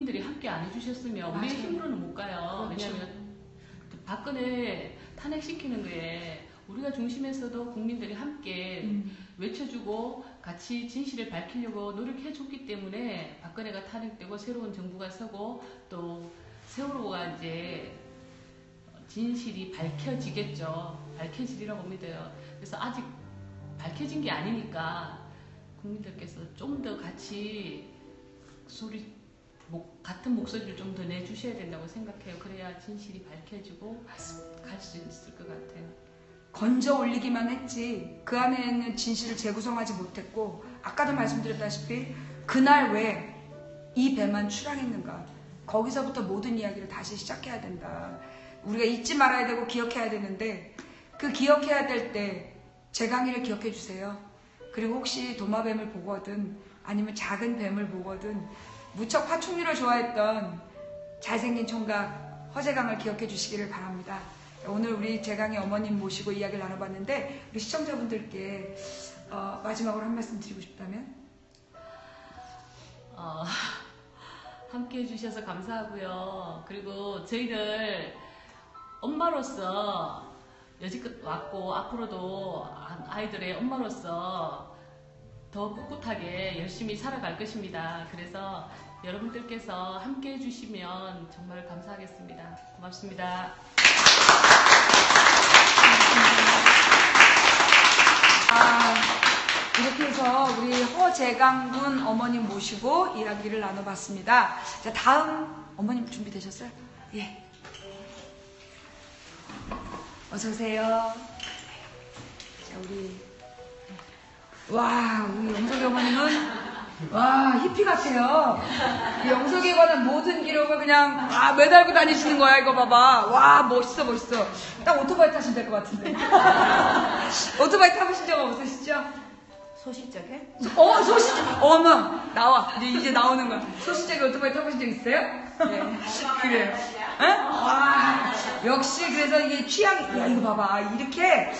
들이 함께 안 해주셨으면 우리의 힘으로는 못 가요. 그렇죠. 왜냐하면 박근혜 탄핵시키는 거에 우리가 중심에서도 국민들이 함께 외쳐주고 같이 진실을 밝히려고 노력해줬기 때문에 박근혜가 탄핵되고 새로운 정부가 서고 또 세월호가 이제 진실이 밝혀지겠죠. 밝혀지리라고 믿어요. 그래서 아직 밝혀진 게 아니니까 국민들께서 좀 더 같이 같은 목소리를 좀 더 내주셔야 된다고 생각해요. 그래야 진실이 밝혀지고 갈 수 있을 것 같아요. 건져 올리기만 했지 그 안에 있는 진실을 재구성하지 못했고, 아까도 말씀드렸다시피 그날 왜 이 배만 출항했는가, 거기서부터 모든 이야기를 다시 시작해야 된다. 우리가 잊지 말아야 되고 기억해야 되는데, 그 기억해야 될 때 제 강의를 기억해 주세요. 그리고 혹시 도마뱀을 보거든 아니면 작은 뱀을 보거든 무척 파충류를 좋아했던 잘생긴 총각 허재강을 기억해 주시기를 바랍니다. 오늘 우리 재강의 어머님 모시고 이야기를 나눠봤는데, 우리 시청자분들께 마지막으로 한 말씀 드리고 싶다면? 함께 해주셔서 감사하고요. 그리고 저희들 엄마로서 여지껏 왔고 앞으로도 아이들의 엄마로서 더 꿋꿋하게 열심히 살아갈 것입니다. 그래서 여러분들께서 함께 해주시면 정말 감사하겠습니다. 고맙습니다. 이렇게 해서 우리 허재강군 어머님 모시고 이야기를 나눠봤습니다. 자, 다음 어머님 준비되셨어요? 예. 어서오세요. 자, 우리 영석이 어머님은 히피 같아요. 영석이에 관한 모든 기록을 그냥 매달고 다니시는 거야. 이거 봐봐. 멋있어. 딱 오토바이 타시면 될 것 같은데. 오토바이 타보신 적 없으시죠? 소시적에? 어머, 나와. 이제 나오는 거야. 소시적에 오토바이 타보신 적 있어요? 네. 그래요. 역시 그래서 이게 취향, 이거 봐봐. 이렇게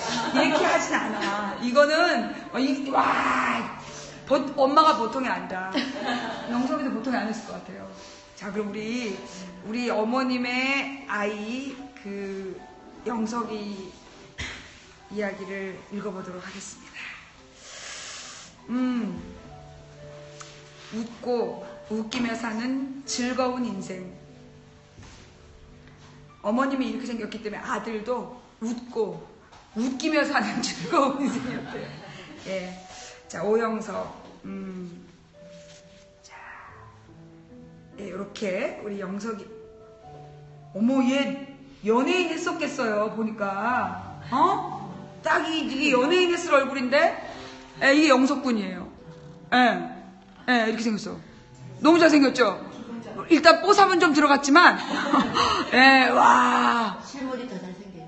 하진 않아. 이거는, 엄마가 보통이 아니다. 영석이도 보통이 아니었을 것 같아요. 자, 그럼 우리 어머님의 아이, 영석이 이야기를 읽어보도록 하겠습니다. 웃고 웃기며 사는 즐거운 인생. 어머님이 이렇게 생겼기 때문에 아들도 웃고 웃기며 사는 즐거운 인생이었대요. 예. 자, 오영석. 자, 예, 요렇게 우리 영석이. 어머, 얘 연예인 했었겠어요. 보니까. 딱 이게 연예인 했을 얼굴인데. 예, 이게 영석군이에요. 예, 이렇게 생겼어. 너무 잘생겼죠? 일단 뽀삼은 좀 들어갔지만, 예, 와. 실물이 더 잘생겨요.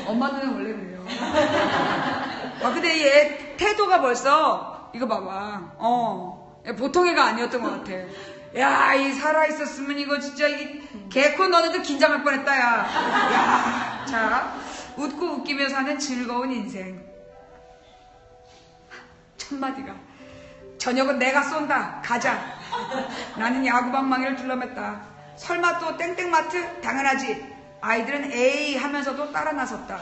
엄마 눈은 원래 그래요. 근데 얘 태도가 벌써, 이거 봐봐. 보통 애가 아니었던 것 같아. 야, 이 살아있었으면 이거 진짜, 개코 너네도 긴장할 뻔했다, 야. 자, 웃고 웃기며 사는 즐거운 인생. 첫마디가, 저녁은 내가 쏜다. 가자. 나는 야구방망이를 둘러맸다. 설마 또 땡땡마트? 당연하지. 아이들은 에이 하면서도 따라 나섰다.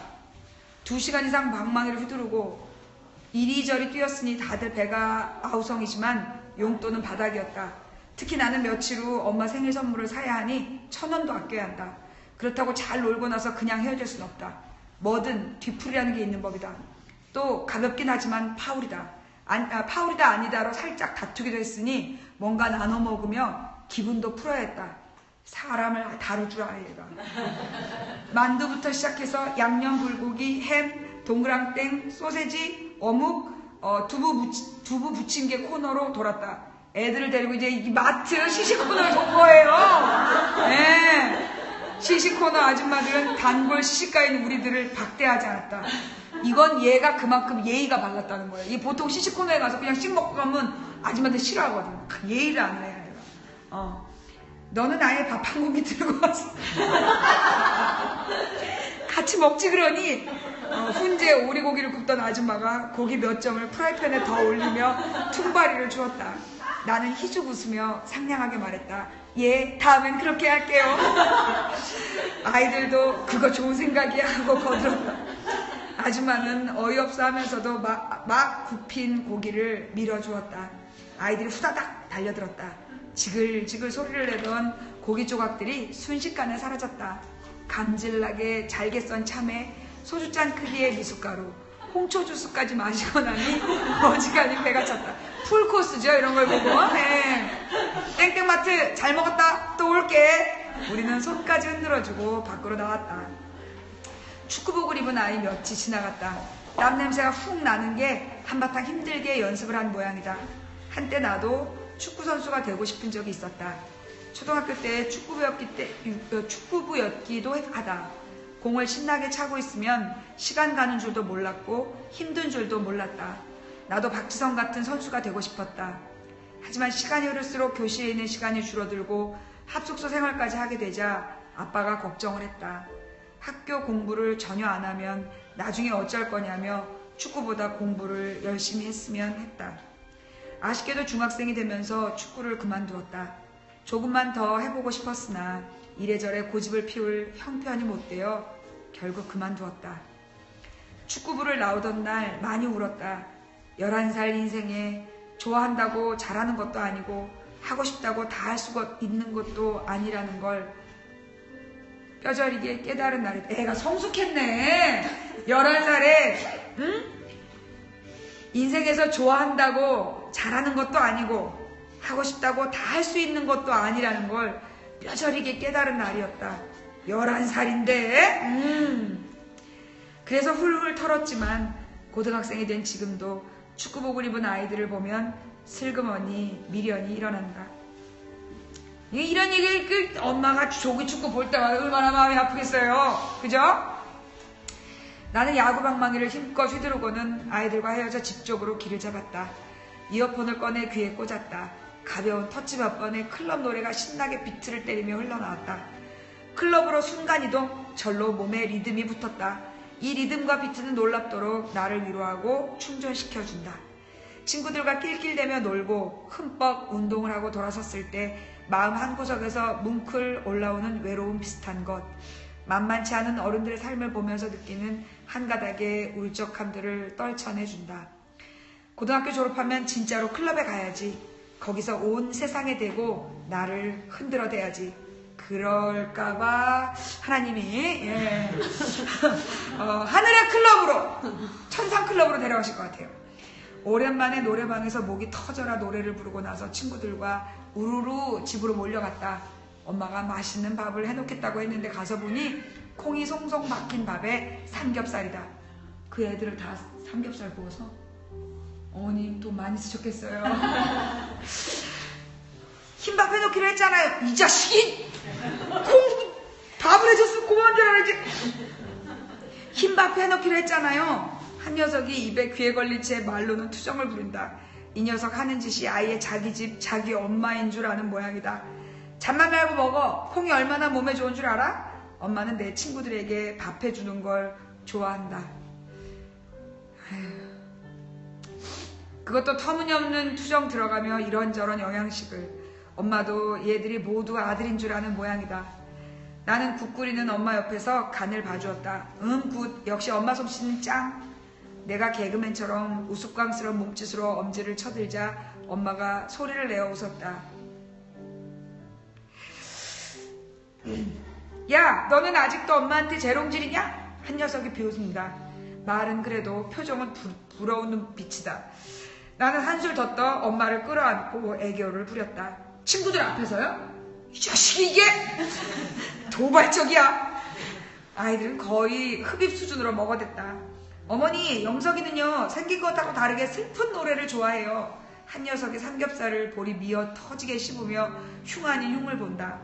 2시간 이상 방망이를 휘두르고 이리저리 뛰었으니 다들 배가 아우성이지만 용돈은 바닥이었다. 특히 나는 며칠 후 엄마 생일 선물을 사야 하니 1,000원도 아껴야 한다. 그렇다고 잘 놀고 나서 그냥 헤어질 순 없다. 뭐든 뒤풀이라는 게 있는 법이다. 또 가볍긴 하지만 파울이다. 파울이다 아니다로 살짝 다투기도 했으니 뭔가 나눠 먹으며 기분도 풀어야 했다. 사람을 다룰 줄 알아 얘가. 만두부터 시작해서 양념 불고기, 햄, 동그랑땡, 소세지, 어묵, 두부 부침개 코너로 돌았다. 애들을 데리고 이제 이 마트 시식 코너를 돈 거예요. 네. 시식 코너 아줌마들은 단골 시식가인 우리들을 박대하지 않았다. 이건 얘가 그만큼 예의가 발랐다는 거예요. 이 보통 시식 코너에 가서 그냥 씩 먹고 가면 아줌마한테 싫어하거든. 예의를 안 해. 너는 아예 밥 한 공기 들고 와서 같이 먹지 그러니 훈제 오리고기를 굽던 아줌마가 고기 몇 점을 프라이팬에 더 올리며 퉁바리를 주었다. 나는 희죽 웃으며 상냥하게 말했다. 예, 다음엔 그렇게 할게요. 아이들도 그거 좋은 생각이야 하고 거들었다. 아줌마는 어이없어 하면서도 막 굽힌 고기를 밀어주었다. 아이들이 후다닥 달려들었다. 지글지글 소리를 내던 고기 조각들이 순식간에 사라졌다. 감질나게 잘게 썬 참외, 소주잔 크기의 미숫가루, 홍초 주스까지 마시고 나니 어지간히 배가 찼다. 풀코스죠, 이런 걸 보고. 네. 땡땡마트 잘 먹었다. 또 올게. 우리는 손까지 흔들어주고 밖으로 나왔다. 축구복을 입은 아이 몇이 지나갔다. 땀 냄새가 훅 나는 게 한바탕 힘들게 연습을 한 모양이다. 한때 나도 축구선수가 되고 싶은 적이 있었다. 초등학교 때 축구부였기도 하다. 공을 신나게 차고 있으면 시간 가는 줄도 몰랐고 힘든 줄도 몰랐다. 나도 박지성 같은 선수가 되고 싶었다. 하지만 시간이 흐를수록 교실에 있는 시간이 줄어들고 합숙소 생활까지 하게 되자 아빠가 걱정을 했다. 학교 공부를 전혀 안 하면 나중에 어쩔 거냐며 축구보다 공부를 열심히 했으면 했다. 아쉽게도 중학생이 되면서 축구를 그만두었다. 조금만 더 해보고 싶었으나 이래저래 고집을 피울 형편이 못되어 결국 그만두었다. 축구부를 나오던 날 많이 울었다. 11살 인생에 좋아한다고 잘하는 것도 아니고 하고 싶다고 다 할 수가 있는 것도 아니라는 걸 뼈저리게 깨달은 날이다. 애가 성숙했네. 11살에 응? 인생에서 좋아한다고 잘하는 것도 아니고 하고 싶다고 다 할 수 있는 것도 아니라는 걸 뼈저리게 깨달은 날이었다. 11살인데 그래서 훌훌 털었지만 고등학생이 된 지금도 축구복을 입은 아이들을 보면 슬그머니 미련이 일어난다. 이런 얘기 엄마가 조기 축구 볼 때마다 얼마나 마음이 아프겠어요. 그죠? 나는 야구방망이를 힘껏 휘두르고는 아이들과 헤어져 집 쪽으로 길을 잡았다. 이어폰을 꺼내 귀에 꽂았다. 가벼운 터치 몇 번에 클럽 노래가 신나게 비트를 때리며 흘러나왔다. 클럽으로 순간이동, 절로 몸에 리듬이 붙었다. 이 리듬과 비트는 놀랍도록 나를 위로하고 충전시켜준다. 친구들과 낄낄대며 놀고 흠뻑 운동을 하고 돌아섰을 때 마음 한구석에서 뭉클 올라오는 외로움 비슷한 것, 만만치 않은 어른들의 삶을 보면서 느끼는 한 가닥의 울적함들을 떨쳐내준다. 고등학교 졸업하면 진짜로 클럽에 가야지. 거기서 온 세상에 대고 나를 흔들어 대야지. 그럴까봐 하나님이 하늘의 클럽으로, 천상 클럽으로 데려가실 것 같아요. 오랜만에 노래방에서 목이 터져라 노래를 부르고 나서 친구들과 우르르 집으로 몰려갔다. 엄마가 맛있는 밥을 해놓겠다고 했는데 가서 보니 콩이 송송 박힌 밥에 삼겹살이다. 그 애들을 다 삼겹살 구워서 어머님 돈 많이 쓰셨겠어요. 흰밥 해놓기로 했잖아요. 이 자식이 콩 밥을 해줬으면 고마운 줄 알았지. 흰밥 해놓기로 했잖아요. 한 녀석이 입에 귀에 걸린 채 말로는 투정을 부린다. 이 녀석 하는 짓이 아예 자기 집 자기 엄마인 줄 아는 모양이다. 잠만 말고 먹어. 콩이 얼마나 몸에 좋은 줄 알아? 엄마는 내 친구들에게 밥 해주는 걸 좋아한다. 그것도 터무니없는 투정 들어가며 이런저런 영양식을. 엄마도 얘들이 모두 아들인 줄 아는 모양이다. 나는 국 끓이는 엄마 옆에서 간을 봐주었다. 굿. 역시 엄마 솜씨는 짱. 내가 개그맨처럼 우스꽝스러운 몸짓으로 엄지를 쳐들자 엄마가 소리를 내어 웃었다. 야, 너는 아직도 엄마한테 재롱질이냐? 한 녀석이 비웃는다. 말은 그래도 표정은 부러운 눈빛이다. 나는 한술 더 떠 엄마를 끌어안고 애교를 부렸다. 친구들 앞에서요? 이 자식이 이게 도발적이야. 아이들은 거의 흡입 수준으로 먹어댔다. 어머니, 영석이는요 생긴 것하고 다르게 슬픈 노래를 좋아해요. 한 녀석의 삼겹살을 볼이 미어 터지게 씹으며 흉하니 흉을 본다.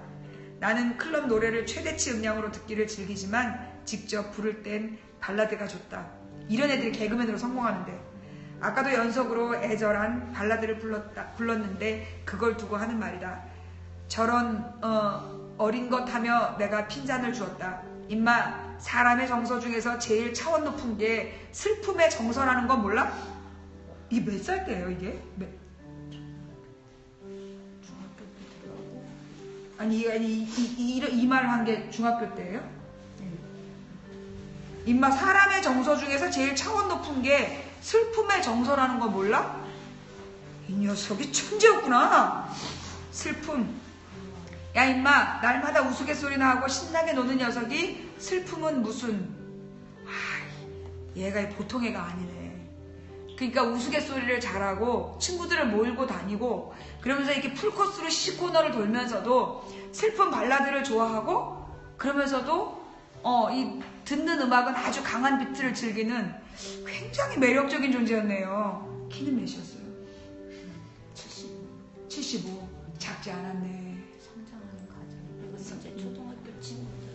나는 클럽 노래를 최대치 음량으로 듣기를 즐기지만 직접 부를 땐 발라드가 좋다. 이런 애들이 개그맨으로 성공하는데. 아까도 연속으로 애절한 발라드를 불렀는데 그걸 두고 하는 말이다. 저런 어린 것 하며 내가 핀잔을 주었다. 임마, 사람의 정서 중에서 제일 차원 높은 게 슬픔의 정서라는 건 몰라? 이게 몇 살 때예요 이게? 아니 이 말을 한 게 중학교 때예요? 임마 사람의 정서 중에서 제일 차원 높은 게 슬픔의 정서라는 거 몰라? 이 녀석이 천재였구나. 슬픔. 야 임마 날마다 우스갯소리나 하고 신나게 노는 녀석이 슬픔은 무슨 얘가 보통 애가 아니네. 그러니까 우스갯소리를 잘하고 친구들을 몰고 다니고 그러면서 이렇게 풀코스로 시코너를 돌면서도 슬픈 발라드를 좋아하고 그러면서도 이 듣는 음악은 아주 강한 비트를 즐기는 굉장히 매력적인 존재였네요. 키는 몇이었어요? 75. 작지 않았네. 성장하는 과정. 그리고 이제 초등학교 친구들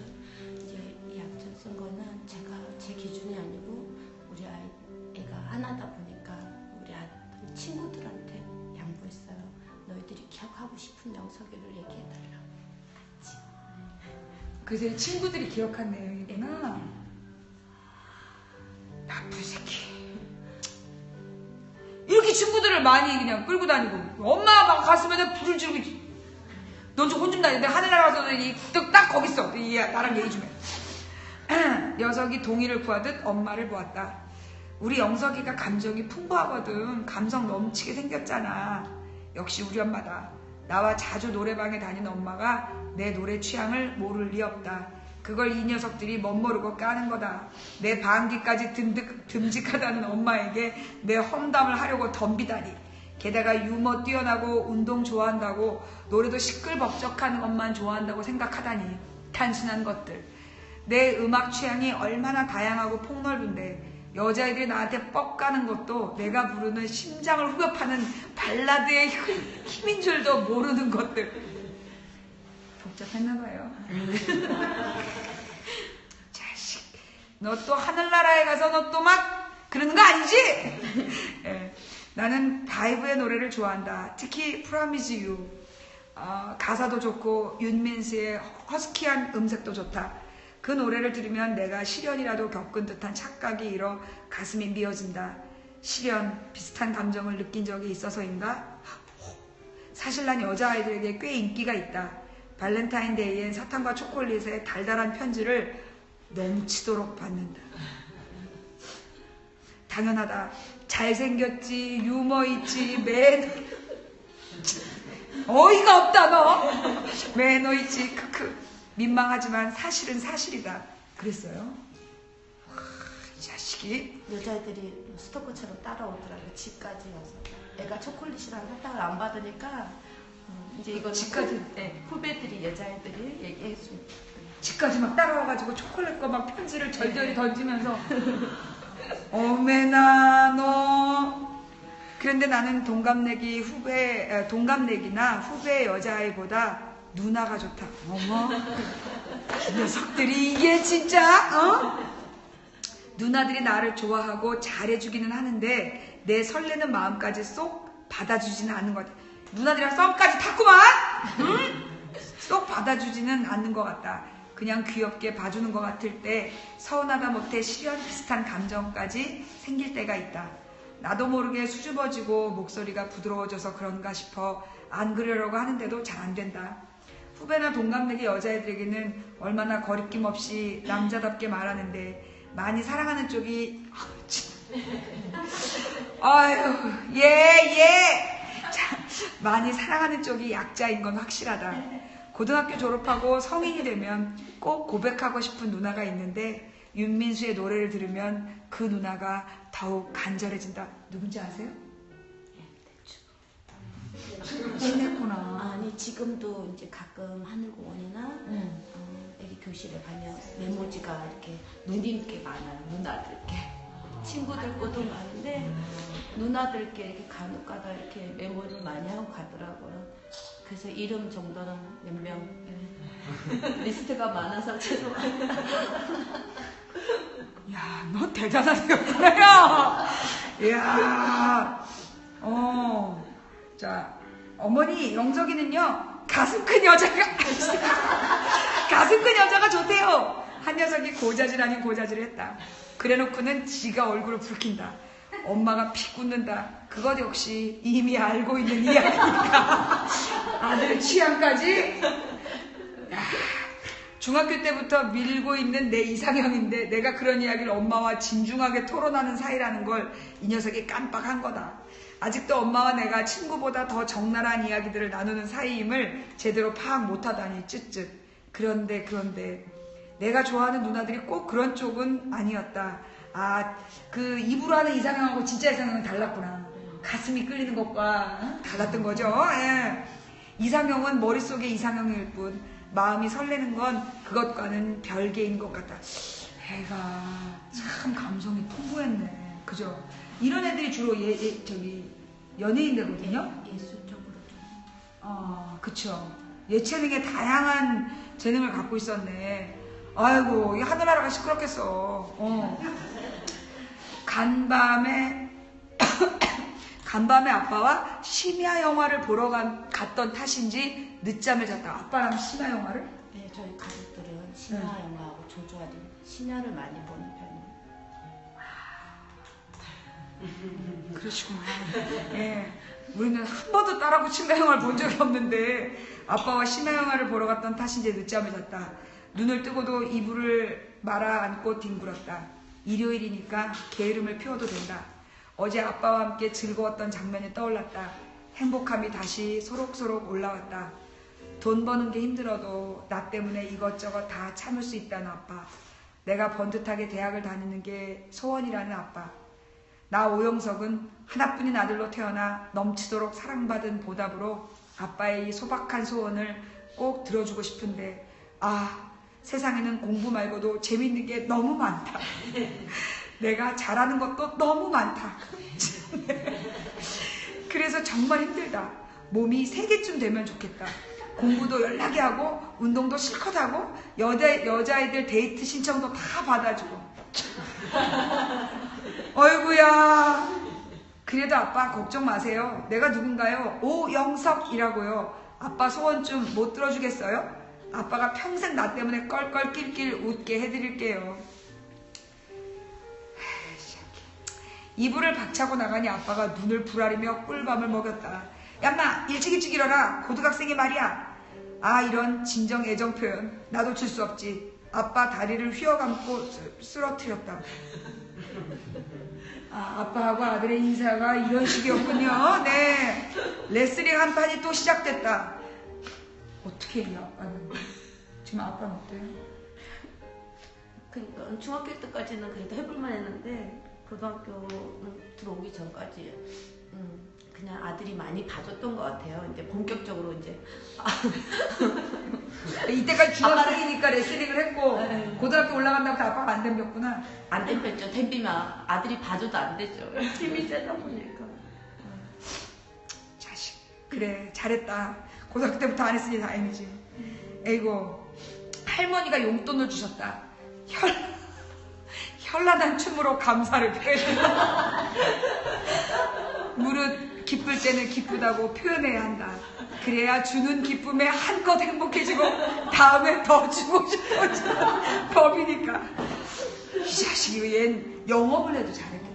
이제 이 약점 쓴 거는 제가 제 기준이 아니고 우리 애가 하나다 보니까 우리 친구들한테 양보했어요. 너희들이 기억하고 싶은 명석이를 얘기해달라. 같이. 그래서 친구들이 기억한 내용이구나. 나쁜 새끼. 이렇게 친구들을 많이 그냥 끌고 다니고 엄마가 막 갔으면 불을 지르고 넌 좀 혼 좀 다니는데 하늘나라 가서 딱 거기 있어. 나랑 얘기 좀 해. 녀석이 동의를 구하듯 엄마를 보았다. 우리 영석이가 감정이 풍부하거든. 감성 넘치게 생겼잖아. 역시 우리 엄마다. 나와 자주 노래방에 다니는 엄마가 내 노래 취향을 모를 리 없다. 그걸 이 녀석들이 멋모르고 까는 거다. 내 방귀까지 듬직하다는 엄마에게 내 험담을 하려고 덤비다니. 게다가 유머 뛰어나고 운동 좋아한다고 노래도 시끌벅적한 것만 좋아한다고 생각하다니. 단순한 것들. 내 음악 취향이 얼마나 다양하고 폭넓은데 여자애들이 나한테 뻑 까는 것도 내가 부르는 심장을 후벼 파는 발라드의 힘인 줄도 모르는 것들. 복잡했나봐요. 자식, 너 또 하늘나라에 가서 너 또 막 그러는 거 아니지? 네, 나는 다이브의 노래를 좋아한다. 특히 Promise You. 가사도 좋고 윤민수의 허스키한 음색도 좋다. 그 노래를 들으면 내가 시련이라도 겪은 듯한 착각이 일어 가슴이 미어진다. 시련, 비슷한 감정을 느낀 적이 있어서인가? 사실 난 여자아이들에게 꽤 인기가 있다. 발렌타인데이엔 사탕과 초콜릿의 달달한 편지를 넘치도록 받는다. 당연하다. 잘생겼지, 유머 있지, 어이가 없다 너. 매너 있지, 크크. 민망하지만 사실은 사실이다. 그랬어요. 와, 이 자식이. 여자애들이 스토커처럼 따라오더라고요. 집까지 와서. 애가 초콜릿이랑 사탕을 안 받으니까 이제 이거는 집까지? 후배들이 여자애들이 얘기해줍니다. 집까지 막 따라와가지고 초콜릿과 막 편지를 절절히 던지면서 어메나 너. 그런데 나는 동갑내기나 후배 여자아이보다 누나가 좋다. 어머, 이 녀석들이 이게 진짜 누나들이 나를 좋아하고 잘해주기는 하는데 내 설레는 마음까지 쏙 받아주지는 않는 것 같아. 누나들이랑 썸까지 탔구만. 응? 쏙 받아주지는 않는 것 같다. 그냥 귀엽게 봐주는 것 같을 때 서운하다 못해 시련 비슷한 감정까지 생길 때가 있다. 나도 모르게 수줍어지고 목소리가 부드러워져서 그런가 싶어 안 그러려고 하는데도 잘 안 된다. 후배나 동갑내기 여자애들에게는 얼마나 거리낌 없이 남자답게 말하는데 많이 사랑하는 쪽이 아유 많이 사랑하는 쪽이 약자인 건 확실하다. 고등학교 졸업하고 성인이 되면 꼭 고백하고 싶은 누나가 있는데 윤민수의 노래를 들으면 그 누나가 더욱 간절해진다. 누군지 아세요? 신했구나. 아니 지금도 이제 가끔 하늘공원이나 애기 교실에 가면 메모지가 이렇게 누님께 많아요. 누나들께 친구들 것도 많은데 누나들께 이렇게 간혹가다 이렇게 메모를 많이 하고 가더라고요. 그래서 이름 정도는 몇 명 리스트가 많아서 죄송합니다. 야, 너 대단한 여자야. 이야, 자, 어머니 영석이는요 가슴 큰 여자가 좋대요. 한 녀석이 고자질 아닌 고자질을 했다. 그래놓고는 지가 얼굴을 붉힌다. 엄마가 피 굳는다. 그것 역시 이미 알고 있는 이야기니까. 아들 취향까지 중학교 때부터 밀고 있는 내 이상형인데 내가 그런 이야기를 엄마와 진중하게 토론하는 사이라는 걸 이 녀석이 깜빡한 거다. 아직도 엄마와 내가 친구보다 더 적나라한 이야기들을 나누는 사이임을 제대로 파악 못하다니 쯧쯧. 그런데 내가 좋아하는 누나들이 꼭 그런 쪽은 아니었다. 그 입으로 하는 이상형하고 진짜 이상형은 달랐구나. 가슴이 끌리는 것과 달랐던 거죠. 예. 이상형은 머릿속의 이상형일 뿐 마음이 설레는 건 그것과는 별개인 것 같다. 애가 참 감성이 풍부했네. 그죠? 이런 애들이 주로 연예인들거든요. 예술 쪽으로 좀. 그쵸. 예체능에 다양한 재능을 갖고 있었네. 아이고, 이 하늘나라가 시끄럽겠어. 간밤에 아빠와 심야 영화를 보러 갔던 탓인지 늦잠을 잤다. 아빠랑 심야 영화를? 네, 저희 가족들은 심야 영화하고 조조하는 심야를 많이 보는 편이에요. 그러시구나. 예. 우리는 한 번도 딸하고 심야 영화를 본 적이 없는데 아빠와 심야 영화를 보러 갔던 탓인지 늦잠을 잤다. 눈을 뜨고도 이불을 말아 안고 뒹굴었다. 일요일이니까 게으름을 피워도 된다. 어제 아빠와 함께 즐거웠던 장면이 떠올랐다. 행복함이 다시 소록소록 올라왔다. 돈 버는 게 힘들어도 나 때문에 이것저것 다 참을 수 있다는 아빠. 내가 번듯하게 대학을 다니는 게 소원이라는 아빠. 나 오영석은 하나뿐인 아들로 태어나 넘치도록 사랑받은 보답으로 아빠의 이 소박한 소원을 꼭 들어주고 싶은데 세상에는 공부 말고도 재밌는 게 너무 많다. 내가 잘하는 것도 너무 많다. 그래서 정말 힘들다. 몸이 3개쯤 되면 좋겠다. 공부도 연락이 하고 운동도 실컷 하고 여자애들 데이트 신청도 다 받아주고. 어이구야. 그래도 아빠 걱정 마세요. 내가 누군가요? 오영석이라고요. 아빠 소원 좀 못 들어주겠어요? 아빠가 평생 나 때문에 껄껄낄낄 웃게 해드릴게요. 이불을 박차고 나가니 아빠가 눈을 부라리며 꿀밤을 먹였다. 얌마 일찍 일어나. 고등학생이 말이야. 이런 진정 애정 표현 나도 줄 수 없지. 아빠 다리를 휘어감고 쓰러뜨렸다. 아빠하고 아들의 인사가 이런 식이었군요. 네. 레슬링 한 판이 또 시작됐다. 어떻게 이 아빠는? 지금 아빠는 어때요? 그러니까 중학교 때까지는 그래도 해볼만 했는데 고등학교 들어오기 전까지 그냥 아들이 많이 봐줬던 것 같아요. 이제 본격적으로 이제 이때까지 중학생이니까 레슬링을 했고 고등학교 올라간다고 아빠가 안 덤볐구나. 안 덤볐죠. 덤비면 아들이 봐줘도 안 되죠. 힘이 세다 보니까. 자식 그래 잘했다. 고등학교 때부터 안 했으니 다행이지. 에이고 할머니가 용돈을 주셨다. 현란한 춤으로 감사를 표현한다. 무릇 기쁠 때는 기쁘다고 표현해야 한다. 그래야 주는 기쁨에 한껏 행복해지고 다음에 더 주고 싶어지는 법이니까. 이 자식이 얜 영업을 해도 잘했겠다.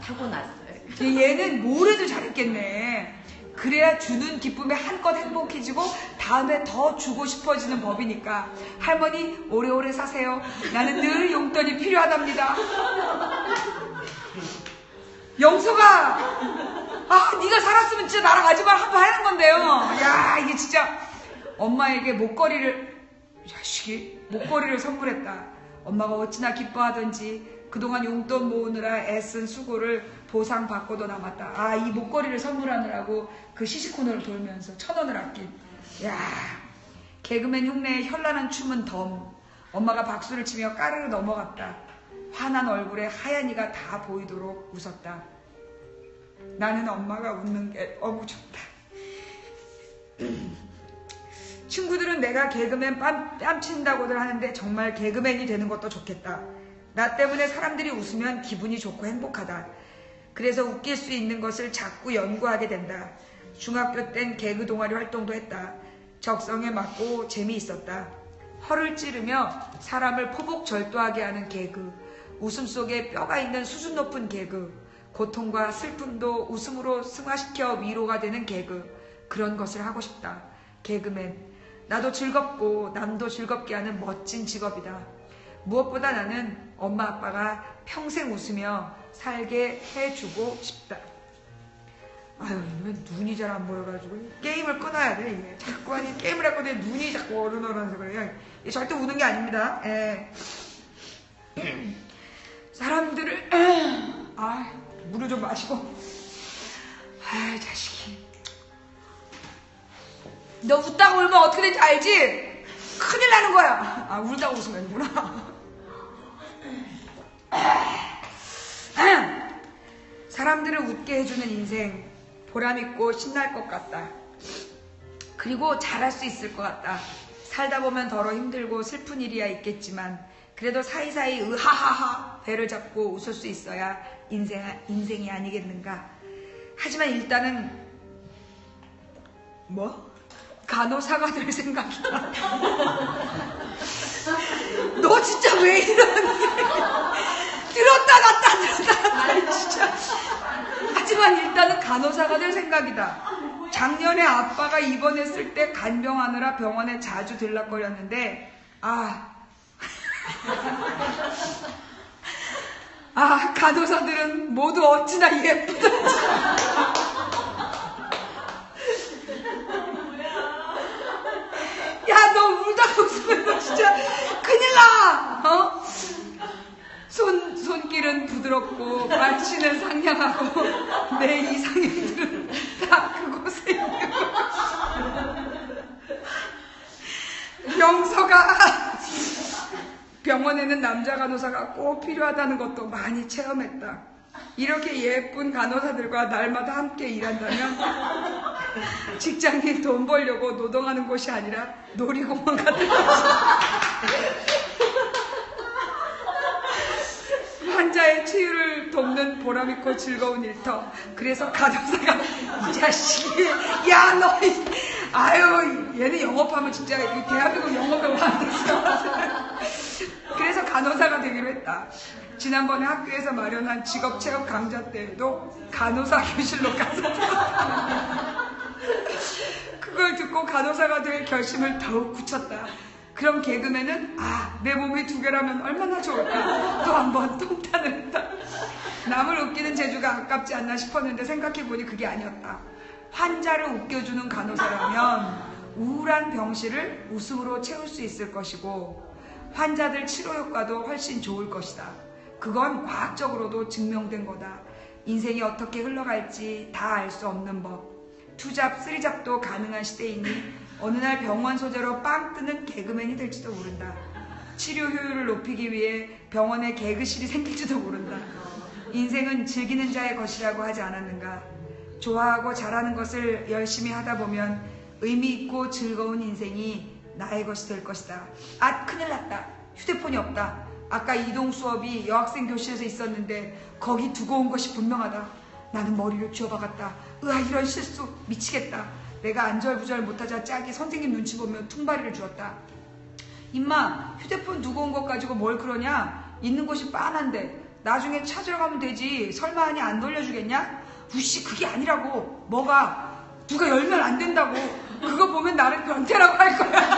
타고났어요. 얘는 뭘 해도 잘했겠네. 그래야 주는 기쁨에 한껏 행복해지고 다음에 더 주고 싶어지는 법이니까. 할머니 오래오래 사세요. 나는 늘 용돈이 필요하답니다. 영석아, 네가 살았으면 진짜 나랑 아줌마 한번 하는 건데요. 야, 이게 진짜 엄마에게 자식이 목걸이를 선물했다. 엄마가 어찌나 기뻐하던지 그동안 용돈 모으느라 애쓴 수고를 보상받고도 남았다. 이 목걸이를 선물하느라고 그 시시코너를 돌면서 1,000원을 아낀. 야, 개그맨 흉내의 현란한 춤은 덤. 엄마가 박수를 치며 까르르 넘어갔다. 환한 얼굴에 하얀 이가 다 보이도록 웃었다. 나는 엄마가 웃는 게 너무 좋다. 친구들은 내가 개그맨 뺨친다고들 하는데 정말 개그맨이 되는 것도 좋겠다. 나 때문에 사람들이 웃으면 기분이 좋고 행복하다. 그래서 웃길 수 있는 것을 자꾸 연구하게 된다. 중학교 땐 개그 동아리 활동도 했다. 적성에 맞고 재미있었다. 허를 찌르며 사람을 포복절도하게 하는 개그. 웃음 속에 뼈가 있는 수준 높은 개그. 고통과 슬픔도 웃음으로 승화시켜 위로가 되는 개그. 그런 것을 하고 싶다. 개그맨. 나도 즐겁고 남도 즐겁게 하는 멋진 직업이다. 무엇보다 나는 엄마 아빠가 평생 웃으며 살게 해주고 싶다. 아유, 왜 눈이 잘 안 보여가지고 게임을 끊어야 돼. 이게 자꾸 아니 게임을 했거든 눈이 자꾸 어른어른해서 그래요. 절대 우는 게 아닙니다. 예. 사람들을 물을 좀 마시고. 자식이, 너 웃다가 울면 어떻게 될지 알지? 큰일 나는 거야. 울다가 웃으면 아니구나. 사람들을 웃게 해주는 인생, 보람있고 신날 것 같다. 그리고 잘할 수 있을 것 같다. 살다 보면 더러 힘들고 슬픈 일이야 있겠지만 그래도 사이사이 으하하하 배를 잡고 웃을 수 있어야 인생이 아니겠는가. 하지만 일단은 간호사가 될 생각이다. 너 진짜 왜 이러니? 들었다 놨다 진짜. 하지만 일단은 간호사가 될 생각이다. 작년에 아빠가 입원했을 때 간병하느라 병원에 자주 들락거렸는데 간호사들은 모두 어찌나 예쁘던지. 야, 너 울다가 웃으면 너 진짜 큰일 나. 손길은 부드럽고 말치는 상냥하고 내 이상형들은 다 그곳에 있는 것이다. 영서가 병원에는 남자 간호사가 꼭 필요하다는 것도 많이 체험했다. 이렇게 예쁜 간호사들과 날마다 함께 일한다면 직장인 돈 벌려고 노동하는 곳이 아니라 놀이공원 같은 곳이다. 환자의 치유를 돕는 보람있고 즐거운 일터. 그래서 간호사가 이 자식이 얘는 영업하면 진짜 대한민국 영업에 왕됐어. 그래서 간호사가 되기로 했다. 지난번에 학교에서 마련한 직업체험 강좌 때에도 간호사 교실로 가서 들었다. 그걸 듣고 간호사가 될 결심을 더욱 굳혔다. 그럼 개그맨은 내 몸이 2개라면 얼마나 좋을까. 또 한번 통탄을 했다. 남을 웃기는 재주가 아깝지 않나 싶었는데 생각해보니 그게 아니었다. 환자를 웃겨주는 간호사라면 우울한 병실을 웃음으로 채울 수 있을 것이고 환자들 치료 효과도 훨씬 좋을 것이다. 그건 과학적으로도 증명된 거다. 인생이 어떻게 흘러갈지 다 알 수 없는 법. 투잡, 쓰리잡도 가능한 시대이니 어느 날 병원 소재로 빵 뜨는 개그맨이 될지도 모른다. 치료 효율을 높이기 위해 병원에 개그실이 생길지도 모른다. 인생은 즐기는 자의 것이라고 하지 않았는가. 좋아하고 잘하는 것을 열심히 하다 보면 의미 있고 즐거운 인생이 나의 것이 될 것이다. 큰일 났다. 휴대폰이 없다. 아까 이동 수업이 여학생 교실에서 있었는데 거기 두고 온 것이 분명하다. 나는 머리를 쥐어박았다. 이런 실수 미치겠다. 내가 안절부절 못하자 짝이 선생님 눈치 보며 퉁바리를 주었다. 임마, 휴대폰 두고 온 것 가지고 뭘 그러냐? 있는 곳이 빤한데 나중에 찾으러 가면 되지. 설마 하니 안 돌려주겠냐? 우씨, 그게 아니라고. 뭐가? 누가 열면 안 된다고. 그거 보면 나를 변태라고 할 거야.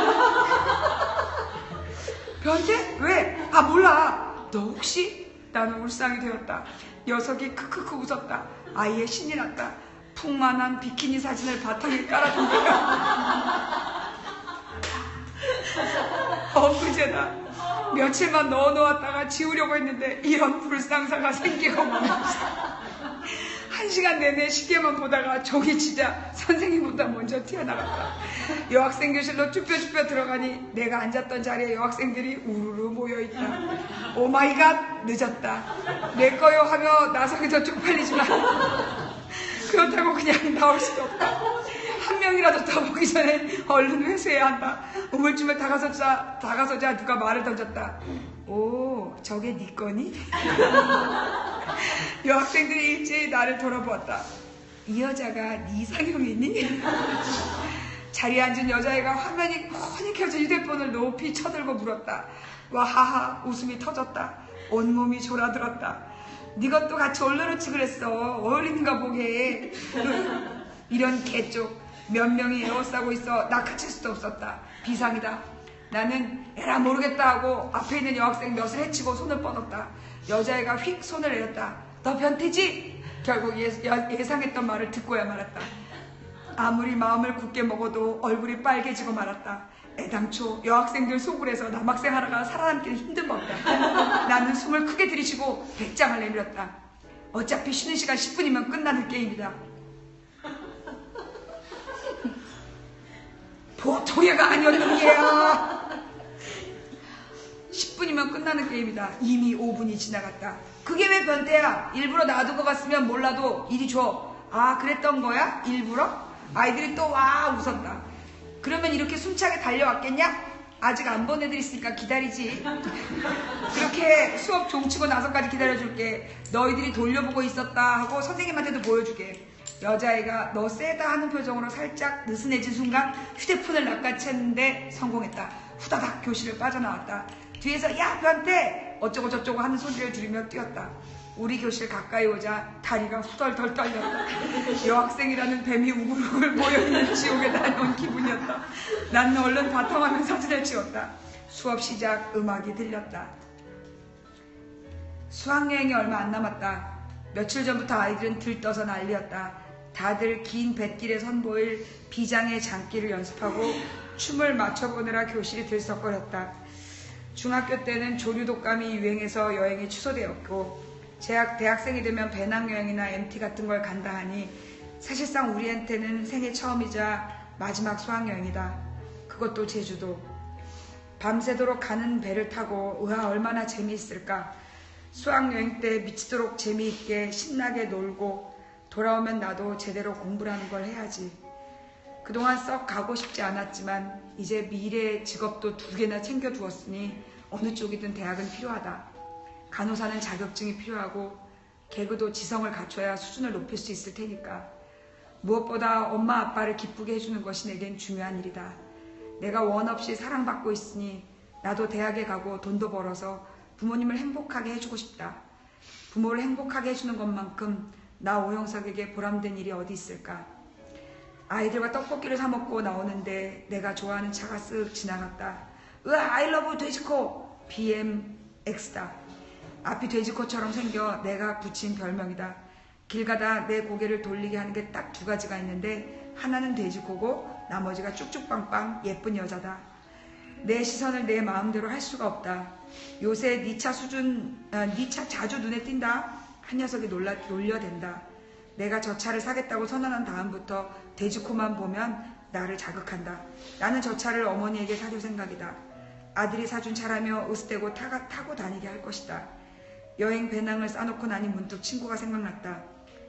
변태? 왜? 몰라. 너 혹시? 나는 울상이 되었다. 녀석이 크크크 웃었다. 아이의 신이 났다. 풍만한 비키니 사진을 바탕에 깔아둔 거야. 엊그제다. 며칠만 넣어놓았다가 지우려고 했는데 이런 불상사가 생기고 말았어. 1시간 내내 시계만 보다가 종이 치자 선생님보다 먼저 튀어나갔다. 여학생 교실로 쭈뼛쭈뼛 들어가니 내가 앉았던 자리에 여학생들이 우르르 모여있다. 오마이갓, 늦었다. 내 거요 하며 나서기도 쪽팔리지만 그렇다고 그냥 나올 수도 없다. 한 명이라도 더 보기 전에 얼른 회수해야 한다. 우물쭈물 다가서자 누가 말을 던졌다. 오, 저게 네 거니? 여학생들이 일제히 나를 돌아보았다. 이 여자가 네 이상형이니? 자리에 앉은 여자애가 화면이 훤히 켜진 휴대폰을 높이 쳐들고 물었다. 와하하, 웃음이 터졌다. 온몸이 졸아들었다. 네 것도 같이 올려놓지 그랬어. 어울리는가 보게. 이런 개쪽. 몇 명이 에워싸고 있어 낚아칠 수도 없었다. 비상이다. 나는 에라 모르겠다 하고 앞에 있는 여학생 몇을 해치고 손을 뻗었다. 여자애가 휙 손을 내렸다. 너 변태지? 결국 예상했던 말을 듣고야 말았다. 아무리 마음을 굳게 먹어도 얼굴이 빨개지고 말았다. 애당초 여학생들 속을에서 남학생 하나가 살아남기는 힘든 법이다. 나는 숨을 크게 들이쉬고 배짱을 내밀었다. 어차피 쉬는 시간 10분이면 끝나는 게임이다. 보통 애가 아니었는 게야. 10분이면 끝나는 게임이다. 이미 5분이 지나갔다. 그게 왜 변태야? 일부러 놔두고 갔으면 몰라도 이리 줘. 아, 그랬던 거야? 일부러? 아이들이 또 와 웃었다. 그러면 이렇게 숨차게 달려왔겠냐? 아직 안 본 애들 있으니까 기다리지. 그렇게 수업 종치고 나서까지 기다려줄게. 너희들이 돌려보고 있었다 하고 선생님한테도 보여주게. 여자애가 너 세다 하는 표정으로 살짝 느슨해진 순간 휴대폰을 낚아챘는데 성공했다. 후다닥 교실을 빠져나왔다. 뒤에서 야 변태! 어쩌고 저쩌고 하는 소리를 들으며 뛰었다. 우리 교실 가까이 오자 다리가 후덜덜 떨렸다. 여학생이라는 뱀이 우글우글 모여있는 지옥에 다녀온 기분이었다. 난 얼른 바탕화면 사진을 찍었다. 수업 시작 음악이 들렸다. 수학여행이 얼마 안 남았다. 며칠 전부터 아이들은 들떠서 난리였다. 다들 긴 뱃길에 선보일 비장의 장기를 연습하고 춤을 맞춰보느라 교실이 들썩거렸다. 중학교 때는 조류독감이 유행해서 여행이 취소되었고 대학생이 되면 배낭여행이나 MT 같은 걸 간다 하니 사실상 우리한테는 생애 처음이자 마지막 수학여행이다. 그것도 제주도. 밤새도록 가는 배를 타고 우와 얼마나 재미있을까. 수학여행 때 미치도록 재미있게 신나게 놀고 돌아오면 나도 제대로 공부라는 걸 해야지. 그동안 썩 가고 싶지 않았지만 이제 미래의 직업도 2개나 챙겨두었으니 어느 쪽이든 대학은 필요하다. 간호사는 자격증이 필요하고 개그도 지성을 갖춰야 수준을 높일 수 있을 테니까. 무엇보다 엄마 아빠를 기쁘게 해주는 것이 내겐 중요한 일이다. 내가 원 없이 사랑받고 있으니 나도 대학에 가고 돈도 벌어서 부모님을 행복하게 해주고 싶다. 부모를 행복하게 해주는 것만큼 나 오영석에게 보람된 일이 어디 있을까. 아이들과 떡볶이를 사 먹고 나오는데 내가 좋아하는 차가 쓱 지나갔다. 으아 아이러브 돼지코 BMX다. 앞이 돼지코처럼 생겨 내가 붙인 별명이다. 길 가다 내 고개를 돌리게 하는 게 딱 2가지가 있는데 하나는 돼지코고 나머지가 쭉쭉빵빵 예쁜 여자다. 내 시선을 내 마음대로 할 수가 없다. 요새 네 차 자주 눈에 띈다. 한 녀석이 놀려댄다. 내가 저 차를 사겠다고 선언한 다음부터 돼지코만 보면 나를 자극한다. 나는 저 차를 어머니에게 사줄 생각이다. 아들이 사준 차라며 으스대고 타고 다니게 할 것이다. 여행 배낭을 싸놓고 나니 문득 친구가 생각났다.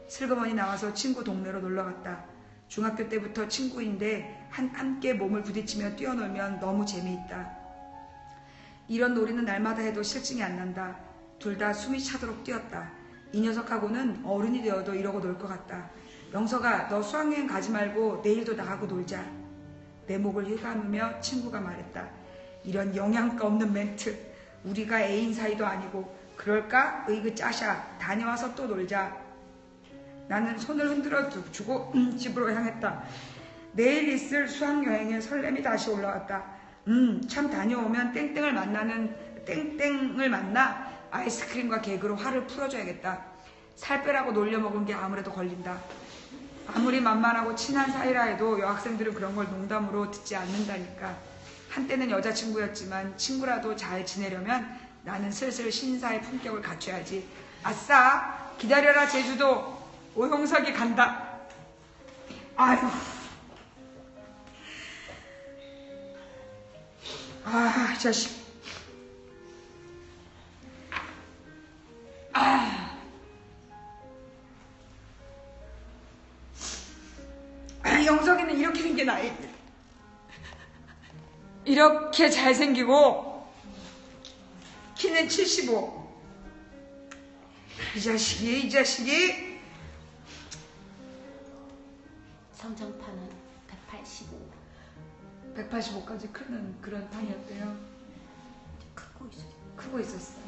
슬그머니 나와서 친구 동네로 놀러갔다. 중학교 때부터 친구인데 함께 몸을 부딪히며 뛰어놀면 너무 재미있다. 이런 놀이는 날마다 해도 실증이 안 난다. 둘 다 숨이 차도록 뛰었다. 이 녀석하고는 어른이 되어도 이러고 놀 것 같다. 영석아, 너 수학여행 가지 말고 내일도 나하고 놀자. 내 목을 휘감으며 친구가 말했다. 이런 영양가 없는 멘트. 우리가 애인 사이도 아니고 그럴까? 으이그 짜샤. 다녀와서 또 놀자. 나는 손을 흔들어 주고 집으로 향했다. 내일 있을 수학여행의 설렘이 다시 올라왔다. 참 다녀오면 땡땡을 만나 아이스크림과 개그로 화를 풀어줘야겠다. 살 빼라고 놀려먹은 게 아무래도 걸린다. 아무리 만만하고 친한 사이라 해도 여학생들은 그런 걸 농담으로 듣지 않는다니까. 한때는 여자친구였지만 친구라도 잘 지내려면 나는 슬슬 신사의 품격을 갖춰야지. 아싸! 기다려라 제주도! 오형석이 간다. 아휴. 아, 이 자식. 영석이는 이렇게 생긴 아이. 이렇게 잘생기고 키는 75. 이 자식이 성장판은 185. 185까지 크는 그런 판이었대요. 크고 있었어요.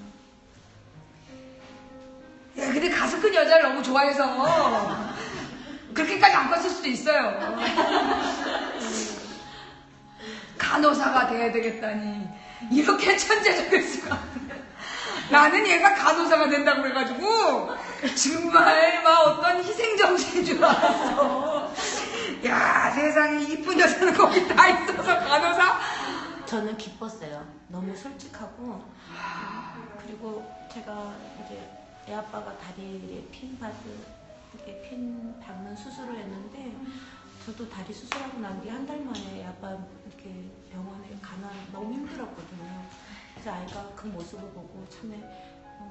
야, 근데 가슴 큰 여자를 너무 좋아해서 그렇게까지 안 컸을 수도 있어요. 간호사가 돼야 되겠다니 이렇게 천재적일 수가. 나는 얘가 간호사가 된다고 그래가지고 정말 막 어떤 희생정신인 줄 알았어. 야, 세상에 이쁜 여자는 거기 다 있어서 간호사? 저는 기뻤어요. 너무 솔직하고. 그리고 제가 이제 애 아빠가 다리에 핀 박는 수술을 했는데, 저도 다리 수술하고 난 뒤 한 달 만에 애 아빠 이렇게 병원에 가나 너무 힘들었거든요. 그래서 아이가 그 모습을 보고 참에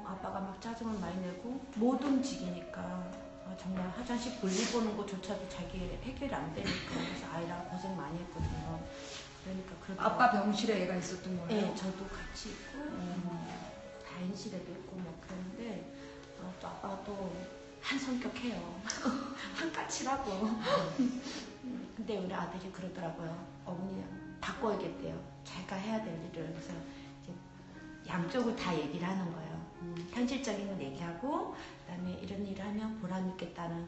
아빠가 막 짜증을 많이 내고 못 움직이니까 정말 화장실 볼일 보는 것조차도 자기 해결이 안 되니까. 그래서 아이랑 고생 많이 했거든요. 그러니까 아빠 병실에 애가 있었던 거예요? 네, 저도 같이 있고 다인실에도 있고 뭐 그런데 또 아빠가 또 한 성격해요. 한 까칠하고. 근데 우리 아들이 그러더라고요. 어머니 바꿔야겠대요. 자기가 해야 될 일을. 그래서 이제 양쪽을 다 얘기를 하는 거예요. 현실적인 건 얘기하고, 그다음에 이런 일을 하면 보람 있겠다는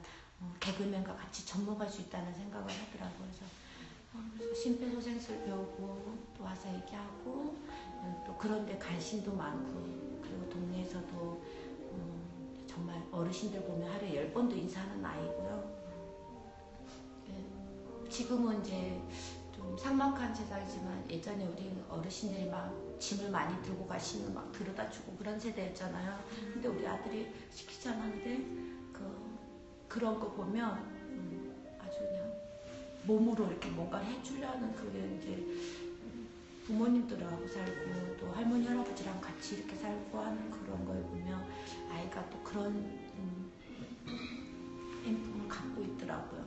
개그맨과 같이 접목할 수 있다는 생각을 하더라고요. 그래서 심폐소생술 배우고 또 와서 얘기하고, 또 그런데 관심도 많고, 그리고 동네에서도 정말 어르신들 보면 하루에 10번도 인사하는 아이고요. 지금은 이제 좀 삭막한 세상이지만 예전에 우리 어르신들이 막 짐을 많이 들고 가시면 막 들여다 주고 그런 세대였잖아요. 근데 우리 아들이 시키지 않았는데 그런 거 보면 아주 그냥 몸으로 이렇게 뭔가를 해주려는 그게 이제 부모님들하고 살고 또 할머니 할아버지랑 같이 이렇게 살고 하는 그런 걸 보면 아이가 또 그런 인품을 갖고 있더라고요.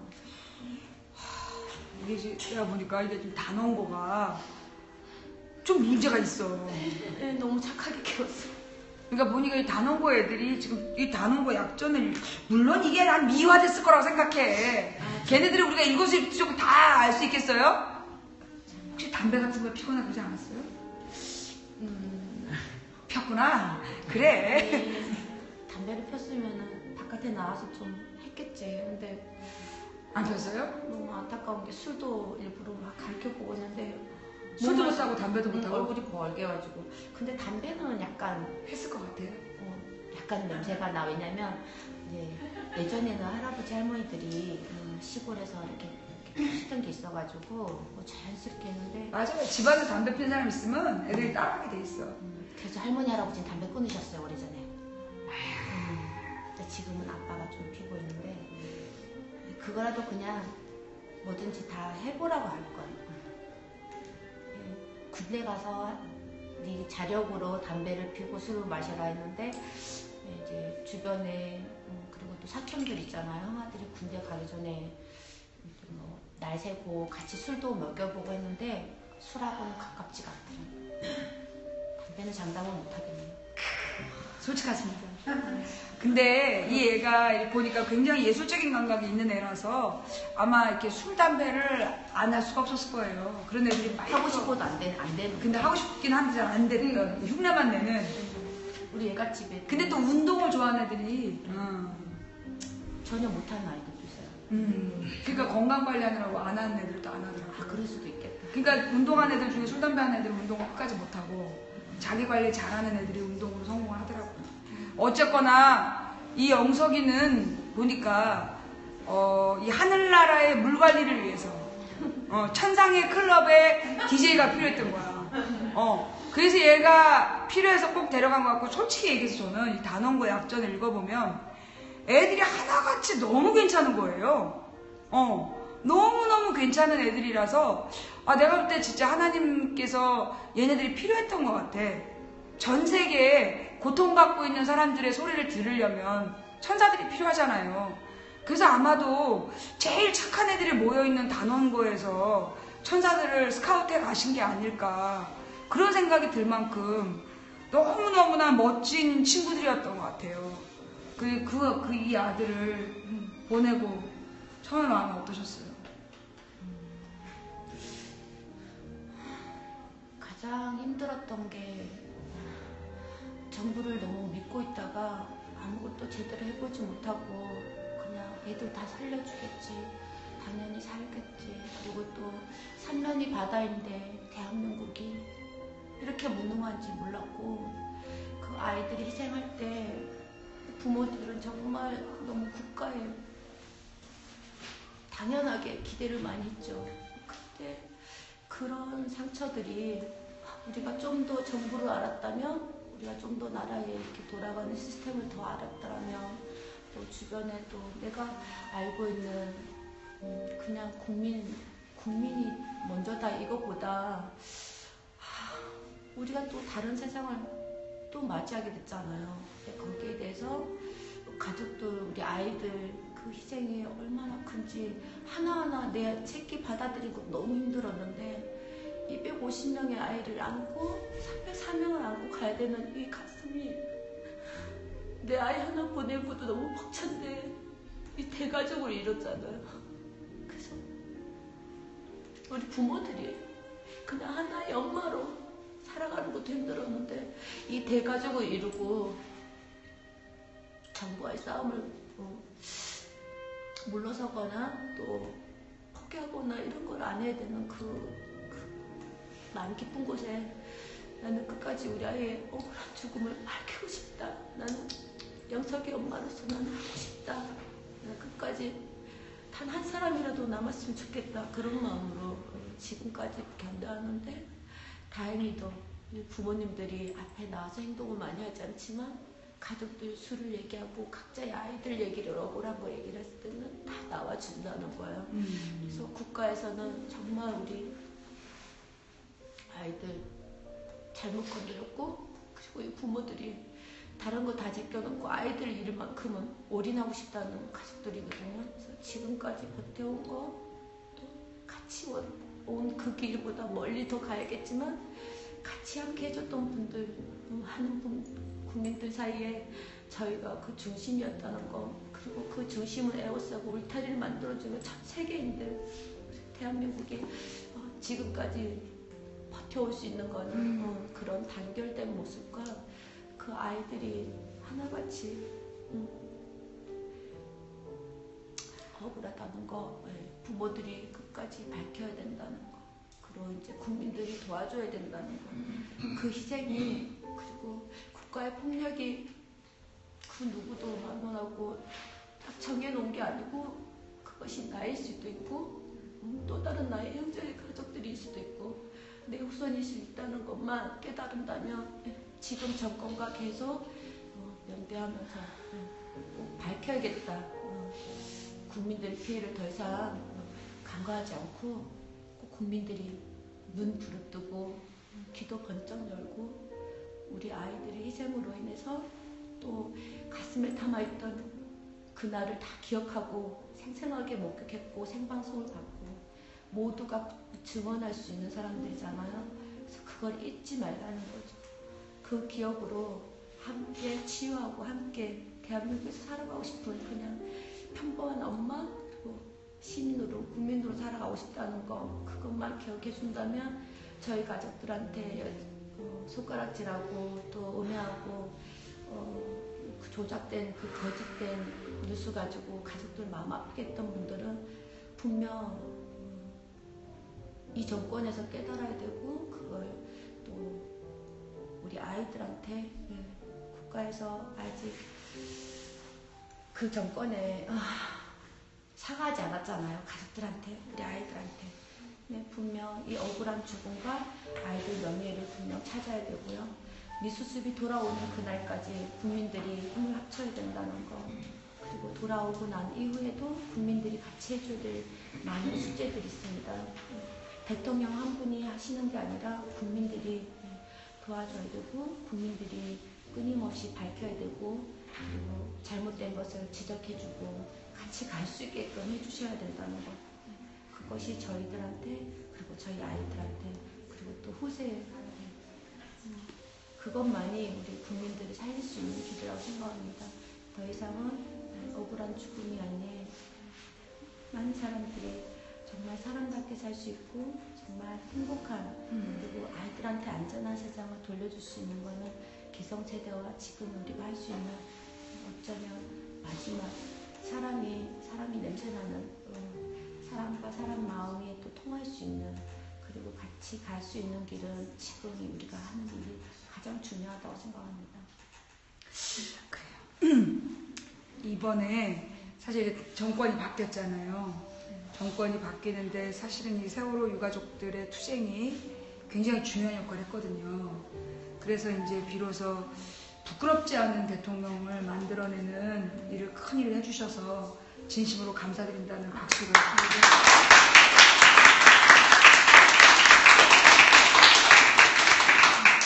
이게 제가 보니까 이게 좀 단원고가 좀 문제가 있어. 네, 너무 착하게 키웠어요. 그러니까 보니까 이 단원고 애들이 지금 이 단원고 약전을, 물론 이게 난 미화됐을 거라고 생각해. 걔네들이 우리가 일거수일투족을 다 알 수 있겠어요? 혹시 담배 같은 거 피거나 그러지 않았어요? 폈구나. 그래. 담배를 폈으면 바깥에 나와서 좀 했겠지. 근데 안 폈어요? 너무 안타까운 게 술도 일부러 막 가르쳐보고 있는데 술도 못 사고 담배도 못 하고? 얼굴이 벌게가지고. 근데 담배는 약간 했을 것 같아요. 약간 냄새가 나. 왜냐면 이제 예전에는 할아버지 할머니들이 시골에서 이렇게 피우시던 게 있어가지고 뭐 자연스럽게 했는데. 맞아요. 집안에 담배 피는 사람 있으면 애들이 따라하게 돼 있어. 그래서 할머니 할아버지는 담배 끊으셨어요 오래전에. 근데 지금은 아빠가 좀 피고 있는데 그거라도 그냥 뭐든지 다 해보라고 할 거예요. 군대 가서 네 자력으로 담배를 피우고 술을 마셔라 했는데 이제 주변에 그리고 또 사촌들 있잖아요. 형아들이 군대 가기 전에 뭐 날 새고 같이 술도 먹여보고 했는데 술하고는 가깝지가 않더라고요. 담배는 장담을 못하겠네요. 솔직하십니다. 근데 이 애가 보니까 굉장히 예술적인 감각이 있는 애라서 아마 이렇게 술, 담배를 안 할 수가 없었을 거예요. 그런 애들이 많이 하고 싶어도 안 되는. 근데 하고 싶긴 한데 잘 안 됐던 흉내만 내는. 우리 애가 집에. 근데 또 운동을 좋아하는 애들이 전혀 못하는 아이들도 있어요. 그러니까 건강 관리하느라고 안 하는 애들도 안 하더라고요. 그럴 수도 있겠다. 그러니까 운동하는 애들 중에 술, 담배 하는 애들은 운동을 끝까지 못하고 자기 관리 잘하는 애들이 운동으로 성공을 하더라고요. 어쨌거나 이 영석이는 보니까 이 하늘나라의 물 관리를 위해서 천상의 클럽에 DJ가 필요했던 거야. 그래서 얘가 필요해서 꼭 데려간 것 같고, 솔직히 얘기해서 저는 이 단원고 약전을 읽어보면 애들이 하나같이 너무 괜찮은 거예요. 너무너무 괜찮은 애들이라서 내가 볼 때 진짜 하나님께서 얘네들이 필요했던 것 같아. 전 세계에 고통받고 있는 사람들의 소리를 들으려면 천사들이 필요하잖아요. 그래서 아마도 제일 착한 애들이 모여있는 단원고에서 천사들을 스카우트해 가신 게 아닐까, 그런 생각이 들 만큼 너무너무나 멋진 친구들이었던 것 같아요. 이 아들을 보내고 처음에 마음이 어떠셨어요? 가장 힘들었던 게 정부를 너무 믿고 있다가 아무것도 제대로 해보지 못하고 그냥 얘들 다 살려주겠지. 당연히 살겠지. 그리고 또 삼면이 바다인데 대한민국이 이렇게 무능한지 몰랐고, 그 아이들이 희생할 때 부모들은 정말 너무 국가에 당연하게 기대를 많이 했죠. 그때 그런 상처들이 우리가 좀 더 정부를 알았다면, 우리가 좀 더 나라에 이렇게 돌아가는 시스템을 더 알았다면, 또 주변에 또 내가 알고 있는 그냥 국민이 먼저다 이거보다 우리가 또 다른 세상을 또 맞이하게 됐잖아요. 거기에 대해서 가족들, 우리 아이들 그 희생이 얼마나 큰지 하나하나 내 새끼 받아들이고 너무 힘들었는데 250명의 아이를 안고 304명을 안고 가야 되는 이 가슴이, 내 아이 하나 보내고도 너무 벅찬데 이 대가족을 잃었잖아요. 그래서 우리 부모들이 그냥 하나의 엄마로 살아가는 것도 힘들었는데 이 대가족을 이루고 정부와의 싸움을 물러서거나 또 포기하거나 이런 걸 안 해야 되는 그 마음 깊은 곳에 나는 끝까지 우리 아이의 억울한 죽음을 밝히고 싶다. 나는 영석이 엄마로서 나는 하고 싶다. 나는 끝까지 단 한 사람이라도 남았으면 좋겠다. 그런 마음으로 지금까지 견뎌하는데, 다행히도 부모님들이 앞에 나와서 행동을 많이 하지 않지만 가족들 수를 얘기하고 각자의 아이들 얘기를, 억울한 거 얘기를 했을 때는 다 나와준다는 거예요. 그래서 국가에서는 정말 우리 아이들 잘못 건드렸고, 그리고 이 부모들이 다른 거 다 제껴놓고 아이들 잃을 만큼은 올인하고 싶다는 가족들이거든요. 그래서 지금까지 버텨온 거, 또 같이 온 그 길보다 멀리 더 가야겠지만 같이 함께 해줬던 분들, 많은 국민들 사이에 저희가 그 중심이었다는 거, 그리고 그 중심을 에워싸고 울타리를 만들어주는 전 세계인들, 대한민국이 지금까지 버텨올 수 있는 거는 그런 단결된 모습과 그 아이들이 하나같이 억울하다는 거, 부모들이 끝까지 밝혀야 된다는 거, 그리고 이제 국민들이 도와줘야 된다는 거, 그 희생이, 그리고 국가의 폭력이 그 누구도 막론하고 딱 정해놓은 게 아니고 그것이 나일 수도 있고 또 다른 나의 형제의 가족들일 수도 있고 내 후손일 수 있다는 것만 깨달은다면 지금 정권과 계속 연대하면서 꼭 밝혀야겠다. 국민들 피해를 더 이상 간과하지 않고 꼭 국민들이 눈 부릅뜨고 귀도 번쩍 열고 우리 아이들의 희생으로 인해서 또 가슴에 담아있던 그날을 다 기억하고 생생하게 목격했고 생방송을 봤고 모두가 증언할 수 있는 사람들이잖아요. 그래서 그걸 잊지 말라는 거죠. 그 기억으로 함께 치유하고 함께 대한민국에서 살아가고 싶은 그냥 평범한 엄마 그리고 시민으로 국민으로 살아가고 싶다는 거, 그것만 기억해 준다면 저희 가족들한테 손가락질하고 또 음해하고 그 조작된 그 거짓된 뉴스 가지고 가족들 마음 아프게 했던 분들은 분명 이 정권에서 깨달아야 되고 그걸 또 우리 아이들한테 국가에서 아직 그 정권에 사과하지 않았잖아요. 가족들한테, 우리 아이들한테. 분명 이 억울한 죽음과 아이들 명예를 분명 찾아야 되고요. 미수습이 돌아오는 그날까지 국민들이 힘을 합쳐야 된다는 거, 그리고 돌아오고 난 이후에도 국민들이 같이 해줘야 될 많은 숙제들이 있습니다. 대통령 한 분이 하시는 게 아니라 국민들이 도와줘야 되고 국민들이 끊임없이 밝혀야 되고 그리고 잘못된 것을 지적해주고 같이 갈 수 있게끔 해주셔야 된다는 것, 그것이 저희들한테 그리고 저희 아이들한테 그리고 또 후세한테 그것만이 우리 국민들을 살릴 수 있는 길이라고 생각합니다. 더 이상은 억울한 죽음이 아닌 많은 사람들이 정말 사람답게 살 수 있고 정말 행복한 그리고 아이들한테 안전한 세상을 돌려줄 수 있는 거는 기성세대와 지금 우리가 할 수 있는 어쩌면 마지막 사람이 냄새나는 사람과 사람 마음이 또 통할 수 있는 그리고 같이 갈 수 있는 길은 지금 우리가 하는 일이 가장 중요하다고 생각합니다. 그래요. 이번에 사실 정권이 바뀌었잖아요. 정권이 바뀌는데 사실은 이 세월호 유가족들의 투쟁이 굉장히 중요한 역할을 했거든요. 그래서 이제 비로소 부끄럽지 않은 대통령을 만들어내는 일을 큰 일을 해주셔서 진심으로 감사드린다는 박수를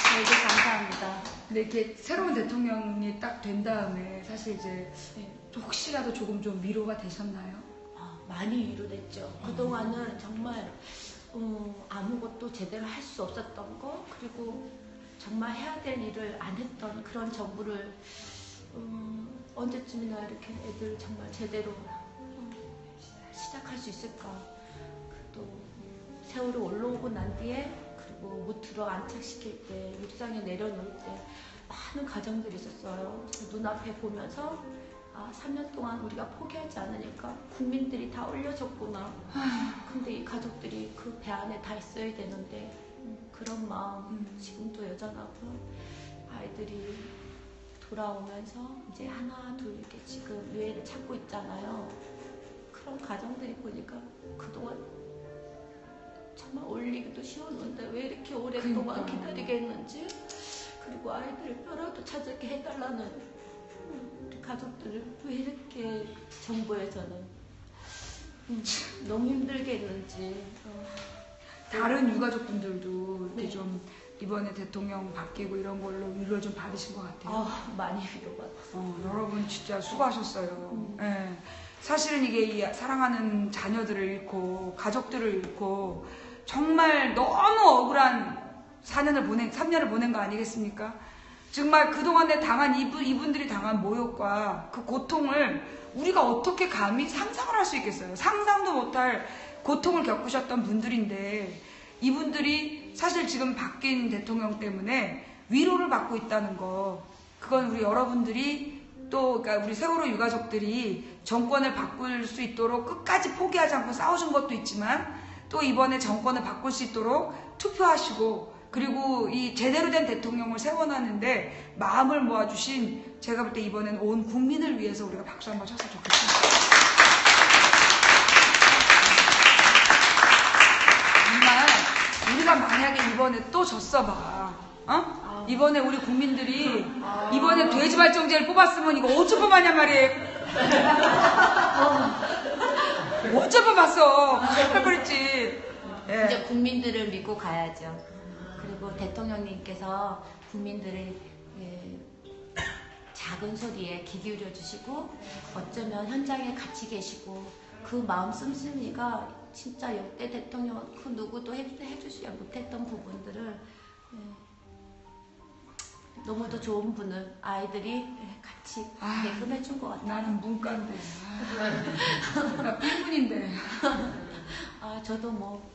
저희도 감사합니다. 근데 이렇게 새로운 대통령이 딱 된 다음에 사실 이제 혹시라도 조금 좀 위로가 되셨나요? 많이 위로됐죠. 그동안은 정말 아무것도 제대로 할 수 없었던 거 그리고 정말 해야 될 일을 안 했던 그런 정부를 언제쯤이나 이렇게 애들 정말 제대로 시작할 수 있을까. 또 세월이 올라오고 난 뒤에 그리고 무트로 안착시킬 때 육상에 내려놓을 때 많은 가정들이 있었어요. 눈앞에 보면서 3년 동안 우리가 포기하지 않으니까 국민들이 다 올려줬구나. 근데 이 가족들이 그 배 안에 다 있어야 되는데 그런 마음 지금도 여전하고 아이들이 돌아오면서 이제 하나 둘 이렇게 지금 유해를 찾고 있잖아요. 그런 가정들이 보니까 그동안 정말 올리기도 쉬웠는데 왜 이렇게 오랫동안 기다리게 했는지 그리고 아이들을 뼈라도 찾게 해달라는 우리 가족들을 왜 이렇게 정부에서는 너무 힘들게 했는지 다른 유가족분들도 이렇게 좀 이번에 대통령 바뀌고 이런 걸로 위로를 좀 받으신 것 같아요. 많이 위로받았어요. 여러분 진짜 수고하셨어요. 네. 사실은 이게 이 사랑하는 자녀들을 잃고 가족들을 잃고 정말 너무 억울한 3년을 보낸 거 아니겠습니까? 정말 그동안에 당한 이분들이 당한 모욕과 그 고통을 우리가 어떻게 감히 상상을 할 수 있겠어요? 상상도 못할 고통을 겪으셨던 분들인데 이분들이 사실 지금 바뀐 대통령 때문에 위로를 받고 있다는 거, 그건 우리 여러분들이 또 그러니까 우리 세월호 유가족들이 정권을 바꿀 수 있도록 끝까지 포기하지 않고 싸우신 것도 있지만 또 이번에 정권을 바꿀 수 있도록 투표하시고 그리고 이 제대로 된 대통령을 세워나는데 마음을 모아주신 제가 볼 때 이번엔 온 국민을 위해서 우리가 박수 한번 쳤으면 좋겠습니다. 정말 우리가 만약에 이번에 또 졌어봐, 이번에 우리 국민들이 이번에 돼지발정제를 뽑았으면 이거 어찌 뽑았냔 말이에요. 어찌 뽑았어. 펄펄했지. 예. 이제 국민들을 믿고 가야죠. 그리고 대통령님께서 국민들의 작은 소리에 귀 기울여 주시고 어쩌면 현장에 같이 계시고 그 마음 씀씀이가 진짜 역대 대통령 그 누구도 해주지 못했던 부분들을 너무도 좋은 분을 아이들이 같이 대금 해준 것 같아요. 나는 문과인데. 나 삐분인데. 저도 뭐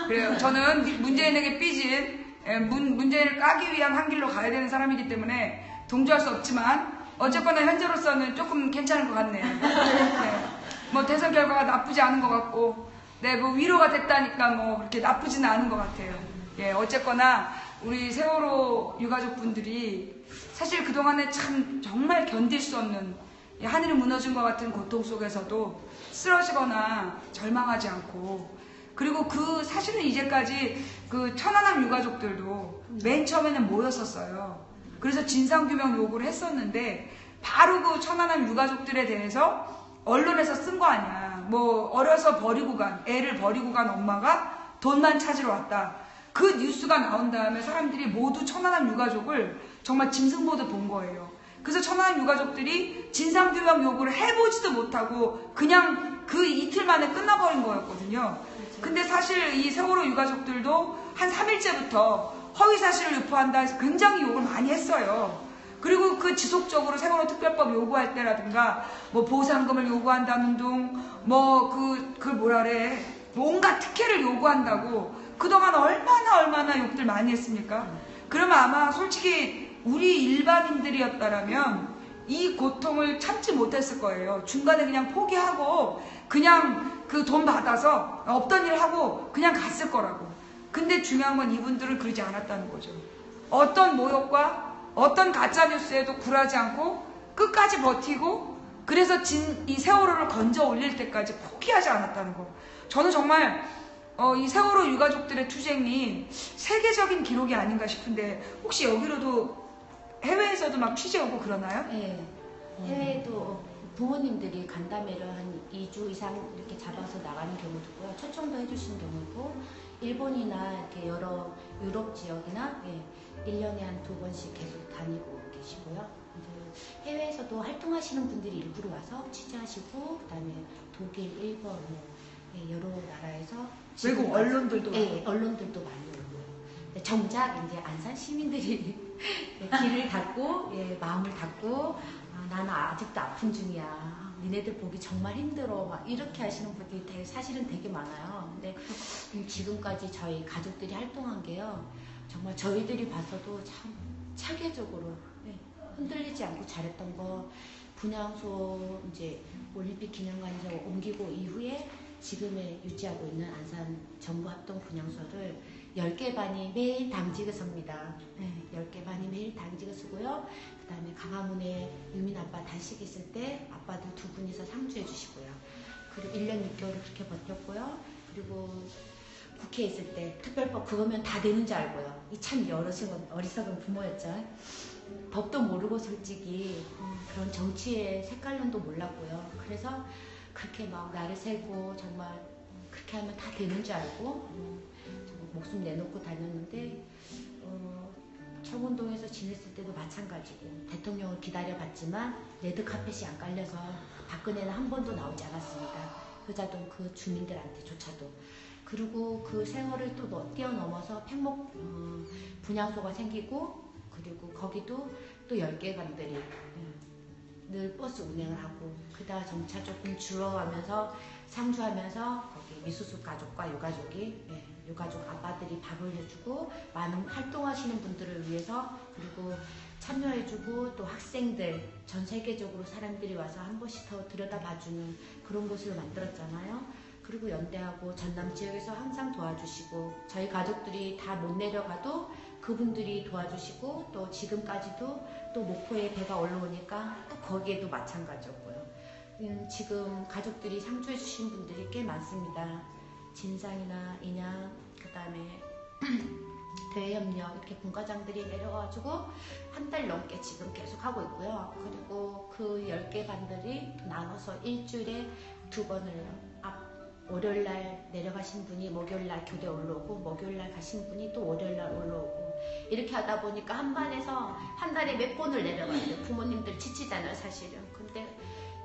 그래요. 저는 문재인에게 삐진 문재인을 까기 위한 한 길로 가야 되는 사람이기 때문에 동조할 수 없지만 어쨌거나 현재로서는 조금 괜찮은 것 같네요. 네. 뭐 대선 결과가 나쁘지 않은 것 같고 뭐 위로가 됐다니까 뭐 그렇게 나쁘지는 않은 것 같아요. 예, 어쨌거나 우리 세월호 유가족분들이 사실 그동안에 참 정말 견딜 수 없는 하늘이 무너진 것 같은 고통 속에서도 쓰러지거나 절망하지 않고 그리고 그 사실은 이제까지 그 천안함 유가족들도 맨 처음에는 모였었어요. 그래서 진상규명 요구를 했었는데 바로 그 천안함 유가족들에 대해서 언론에서 쓴 거 아니야. 뭐 어려서 버리고 간 애를 버리고 간 엄마가 돈만 찾으러 왔다. 그 뉴스가 나온 다음에 사람들이 모두 천안함 유가족을 정말 짐승보듯 본 거예요. 그래서 천안함 유가족들이 진상규명 요구를 해보지도 못하고 그냥 그 이틀 만에 끝나버린 거였거든요. 근데 사실 이 세월호 유가족들도 한 3일째부터 허위사실을 유포한다 해서 굉장히 욕을 많이 했어요. 그리고 그 지속적으로 세월호 특별법 요구할 때라든가 뭐 보상금을 요구한다는 둥 뭐 온갖 특혜를 요구한다고 그동안 얼마나 욕들 많이 했습니까? 그러면 아마 솔직히 우리 일반인들이었다라면 이 고통을 참지 못했을 거예요. 중간에 그냥 포기하고 그냥 그 돈 받아서 없던 일 하고 그냥 갔을 거라고. 근데 중요한 건 이분들은 그러지 않았다는 거죠. 어떤 모욕과 어떤 가짜뉴스에도 굴하지 않고 끝까지 버티고 그래서 이 세월호를 건져 올릴 때까지 포기하지 않았다는 거. 저는 정말 이 세월호 유가족들의 투쟁이 세계적인 기록이 아닌가 싶은데 혹시 여기로도 해외에서도 막 취재 오고 그러나요? 네. 해외에도 부모님들이 간담회를 한 2주 이상 이렇게 잡아서 나가는 경우도 있고요. 초청도 해주신 경우고 일본이나 이렇게 여러 유럽 지역이나 1년에 한 2번씩 계속 다니고 계시고요. 이제 해외에서도 활동하시는 분들이 일부러 와서 취재하시고 그다음에 독일, 일본 여러 나라에서 외국 언론들도 언론들도 많이 오고요. 정작 이제 안산 시민들이 길을 닫고 마음을 닫고 나는 아직도 아픈 중이야. 니네들 보기 정말 힘들어. 막 이렇게 하시는 분들이 사실은 되게 많아요. 근데 지금까지 저희 가족들이 활동한 게요. 정말 저희들이 봐서도 참 체계적으로 흔들리지 않고 잘했던 거. 분향소 이제 올림픽 기념관에서 옮기고 이후에 지금에 유지하고 있는 안산 정부합동 분향소를 10개 반이 매일 당직을 섭니다. 10개 반이 매일 당직을 쓰고요. 그 다음에 강화문에 유민 아빠 단식 있을 때 아빠들 2분이서 상주해 주시고요. 그리고 1년 6개월을 그렇게 버텼고요. 그리고 국회에 있을 때 특별법 그거면 다 되는 줄 알고요. 이 참 어리석은 부모였죠. 법도 모르고 솔직히 그런 정치의 색깔론도 몰랐고요. 그래서 그렇게 막 날을 새고 정말 그렇게 하면 다 되는 줄 알고 목숨 내놓고 다녔는데 청운동에서 지냈을 때도 마찬가지고 대통령을 기다려봤지만 레드카펫이 안 깔려서 박근혜는 한 번도 나오지 않았습니다. 효자동 그 주민들한테조차도. 그리고 그 세월을 또 뛰어넘어서 팽목 분향소가 생기고 그리고 거기도 또 10개 반들이 늘 버스 운행을 하고 그다음 점차 조금 줄어가면서 상주하면서 거기 미수습 가족과 유가족이 유가족 아빠들이 밥을 해주고 많은 활동하시는 분들을 위해서 그리고 참여해주고 또 학생들 전 세계적으로 사람들이 와서 한 번씩 더 들여다봐주는 그런 곳을 만들었잖아요. 그리고 연대하고 전남 지역에서 항상 도와주시고 저희 가족들이 다 못 내려가도 그분들이 도와주시고 또 지금까지도 또 목포에 배가 올라오니까 또 거기에도 마찬가지였고요. 지금 가족들이 상주해 주신 분들이 꽤 많습니다. 진상이나 인양, 그 다음에 대협력 이렇게 분과장들이 내려와가지고 한 달 넘게 지금 계속 하고 있고요. 그리고 그 10개 반들이 나눠서 일주일에 2번을 월요일날 내려가신 분이 목요일날 교대 올라오고 목요일날 가신 분이 또 월요일날 올라오고 이렇게 하다 보니까 한 반에서 한 달에 몇 번을 내려가야 돼요. 부모님들 지치잖아요 사실은. 근데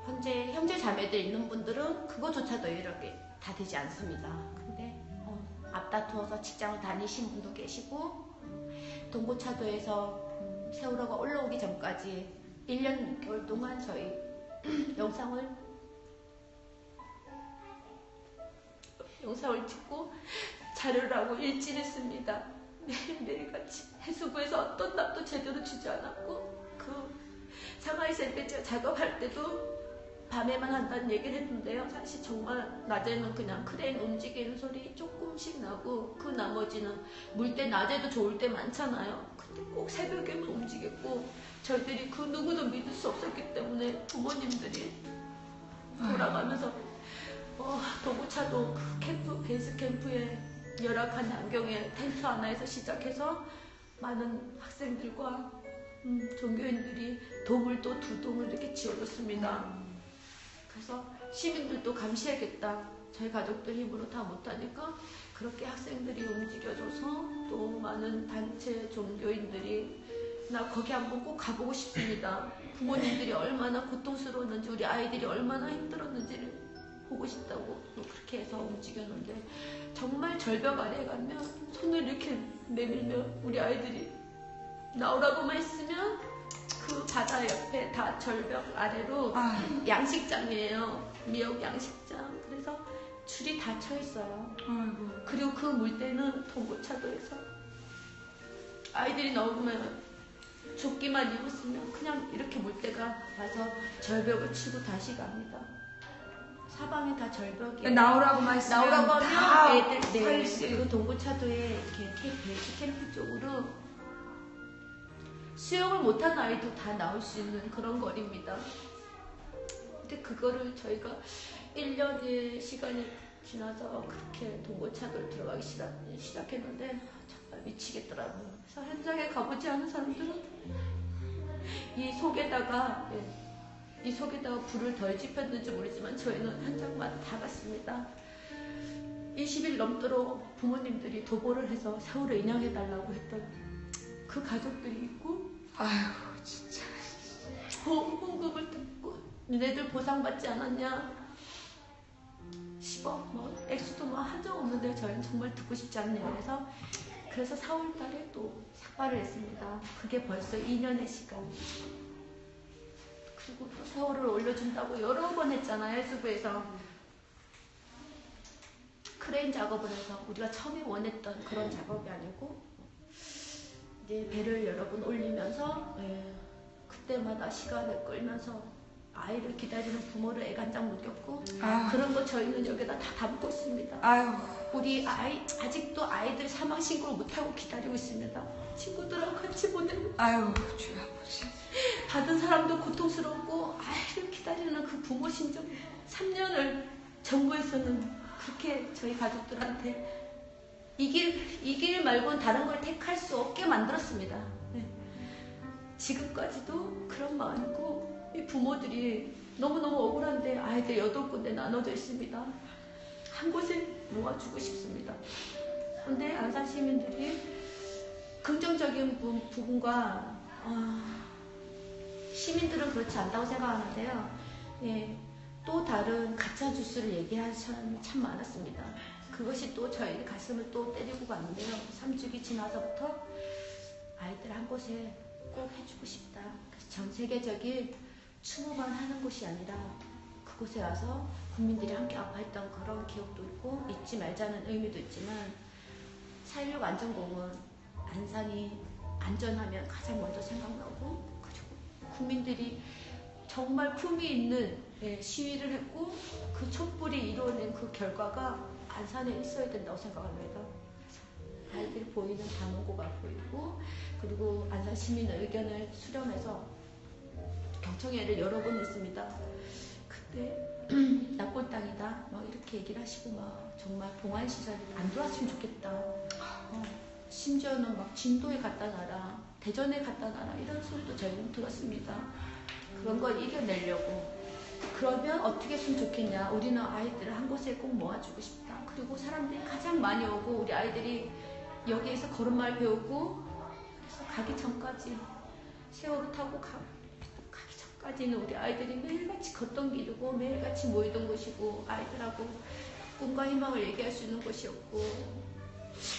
현재 형제 자매들 있는 분들은 그거조차도 이렇게 다 되지 않습니다. 근데 앞다투어서 직장을 다니신 분도 계시고 동고차도에서 세월호가 올라오기 전까지 1년 6개월 동안 저희 영상을 찍고 자료를 하고 일지를 씁니다. 매일같이 해수부에서 어떤 답도 제대로 주지 않았고 그 상하이 센터제 작업할 때도 밤에만 한다는 얘기를 했는데요. 사실 정말 낮에는 그냥 크레인 움직이는 소리 조금씩 나고 그 나머지는 물때 낮에도 좋을 때 많잖아요. 근데 꼭 새벽에만 움직였고 저희들이 그 누구도 믿을 수 없었기 때문에 부모님들이 돌아가면서 도구차도 캠프, 베이스 캠프에 열악한 환경에 텐트 하나에서 시작해서 많은 학생들과 종교인들이 동을 또 2동을 이렇게 지어줬습니다. 그래서 시민들도 감시해야겠다. 저희 가족들 힘으로 다 못하니까 그렇게 학생들이 움직여줘서 또 많은 단체 종교인들이 나 거기 한번 꼭 가보고 싶습니다. 부모님들이 얼마나 고통스러웠는지 우리 아이들이 얼마나 힘들었는지를 보고 싶다고 그렇게 해서 움직였는데 정말 절벽 아래에 가면 손을 이렇게 내밀면 우리 아이들이 나오라고만 했으면 그 바다 옆에 다 절벽 아래로 양식장이에요. 미역 양식장. 그래서 줄이 다 쳐 있어요. 그리고 그 물때는 동고차도에서 아이들이 나오면 조끼만 입었으면 그냥 이렇게 물때가 와서 절벽을 치고 다시 갑니다. 사방에 다 절벽이에요. 나오라고 말씀하면 나오라고 다 하면 애들, 네, 서있어요. 그 동부차도에 이렇게 베이지 캠프 쪽으로 수영을 못한 아이도 다 나올 수 있는 그런 거리입니다. 근데 그거를 저희가 1년의 시간이 지나서 그렇게 동부차도를 들어가기 시작했는데 정말 미치겠더라고요. 그래서 현장에 가보지 않은 사람들은 이 속에다가 불을 덜 지폈는지 모르지만 저희는 현장마다 다 갔습니다. 20일 넘도록 부모님들이 도보를 해서 세월호 인양해달라고 했던 그 가족들이 있고, 아휴 진짜 보험금을 듣고 니네들 보상받지 않았냐, 10억 뭐 액수도 뭐 한정 없는데 저희는 정말 듣고 싶지 않네요. 그래서 4월달에 또 삭발을 했습니다. 그게 벌써 2년의 시간. 그리고 또 세월을 올려준다고 여러 번 했잖아요. 해수부에서 크레인 작업을 해서 우리가 처음에 원했던 그런 작업이 아니고 이제 배를 여러 번 올리면서 그때마다 시간을 끌면서 아이를 기다리는 부모를 애간장 묻겠고 그런 거 저희는 여기다 다 담고 있습니다. 아유 우리 아직도 아이들 사망 신고를 못하고 기다리고 있습니다. 친구들하고 같이 보내고 아유 주여 아버지. 받은 사람도 고통스럽고 아이를 기다리는 그 부모 심정 3년을 정부에서는 그렇게 저희 가족들한테 이 길 말고는 다른 걸 택할 수 없게 만들었습니다. 네. 지금까지도 그런 마음이고 이 부모들이 너무너무 억울한데 아이들 8군데 나눠져 있습니다. 한 곳에 모아주고 싶습니다. 근데 안산 시민들이 긍정적인 부분과 시민들은 그렇지 않다고 생각하는데요. 예, 또 다른 가짜 뉴스를 얘기하는 사람이 참 많았습니다. 그것이 또 저희 가슴을 또 때리고 갔는데요. 3주기 지나서부터 아이들 한 곳에 꼭 해주고 싶다. 그래서 전 세계적인 추모만 하는 곳이 아니라 그곳에 와서 국민들이 함께 아파했던 그런 기억도 있고 잊지 말자는 의미도 있지만 4.16 안전공은 안산이 안전하면 가장 먼저 생각나고 그리고 국민들이 정말 품위 있는 시위를 했고 그 촛불이 이루어낸 그 결과가 안산에 있어야 된다고 생각합니다. 아이들이 보이는 담원고가 보이고 그리고 안산 시민의 의견을 수렴해서 경청회를 여러 번 했습니다. 그때 납골 땅이다 막 이렇게 얘기를 하시고 막 정말 봉안시설이 안 들어왔으면 좋겠다. 심지어는 막 진도에 갖다 놔라, 대전에 갖다 놔라 이런 소리도 저희는 들었습니다. 그런 걸 이겨내려고. 그러면 어떻게 했으면 좋겠냐. 우리는 아이들을 한 곳에 꼭 모아주고 싶다. 그리고 사람들이 가장 많이 오고 우리 아이들이 여기에서 걸음마 배우고 그래서 가기 전까지 세월호 타고 가기 전까지는 우리 아이들이 매일같이 걷던 길이고 매일같이 모이던 곳이고 아이들하고 꿈과 희망을 얘기할 수 있는 곳이었고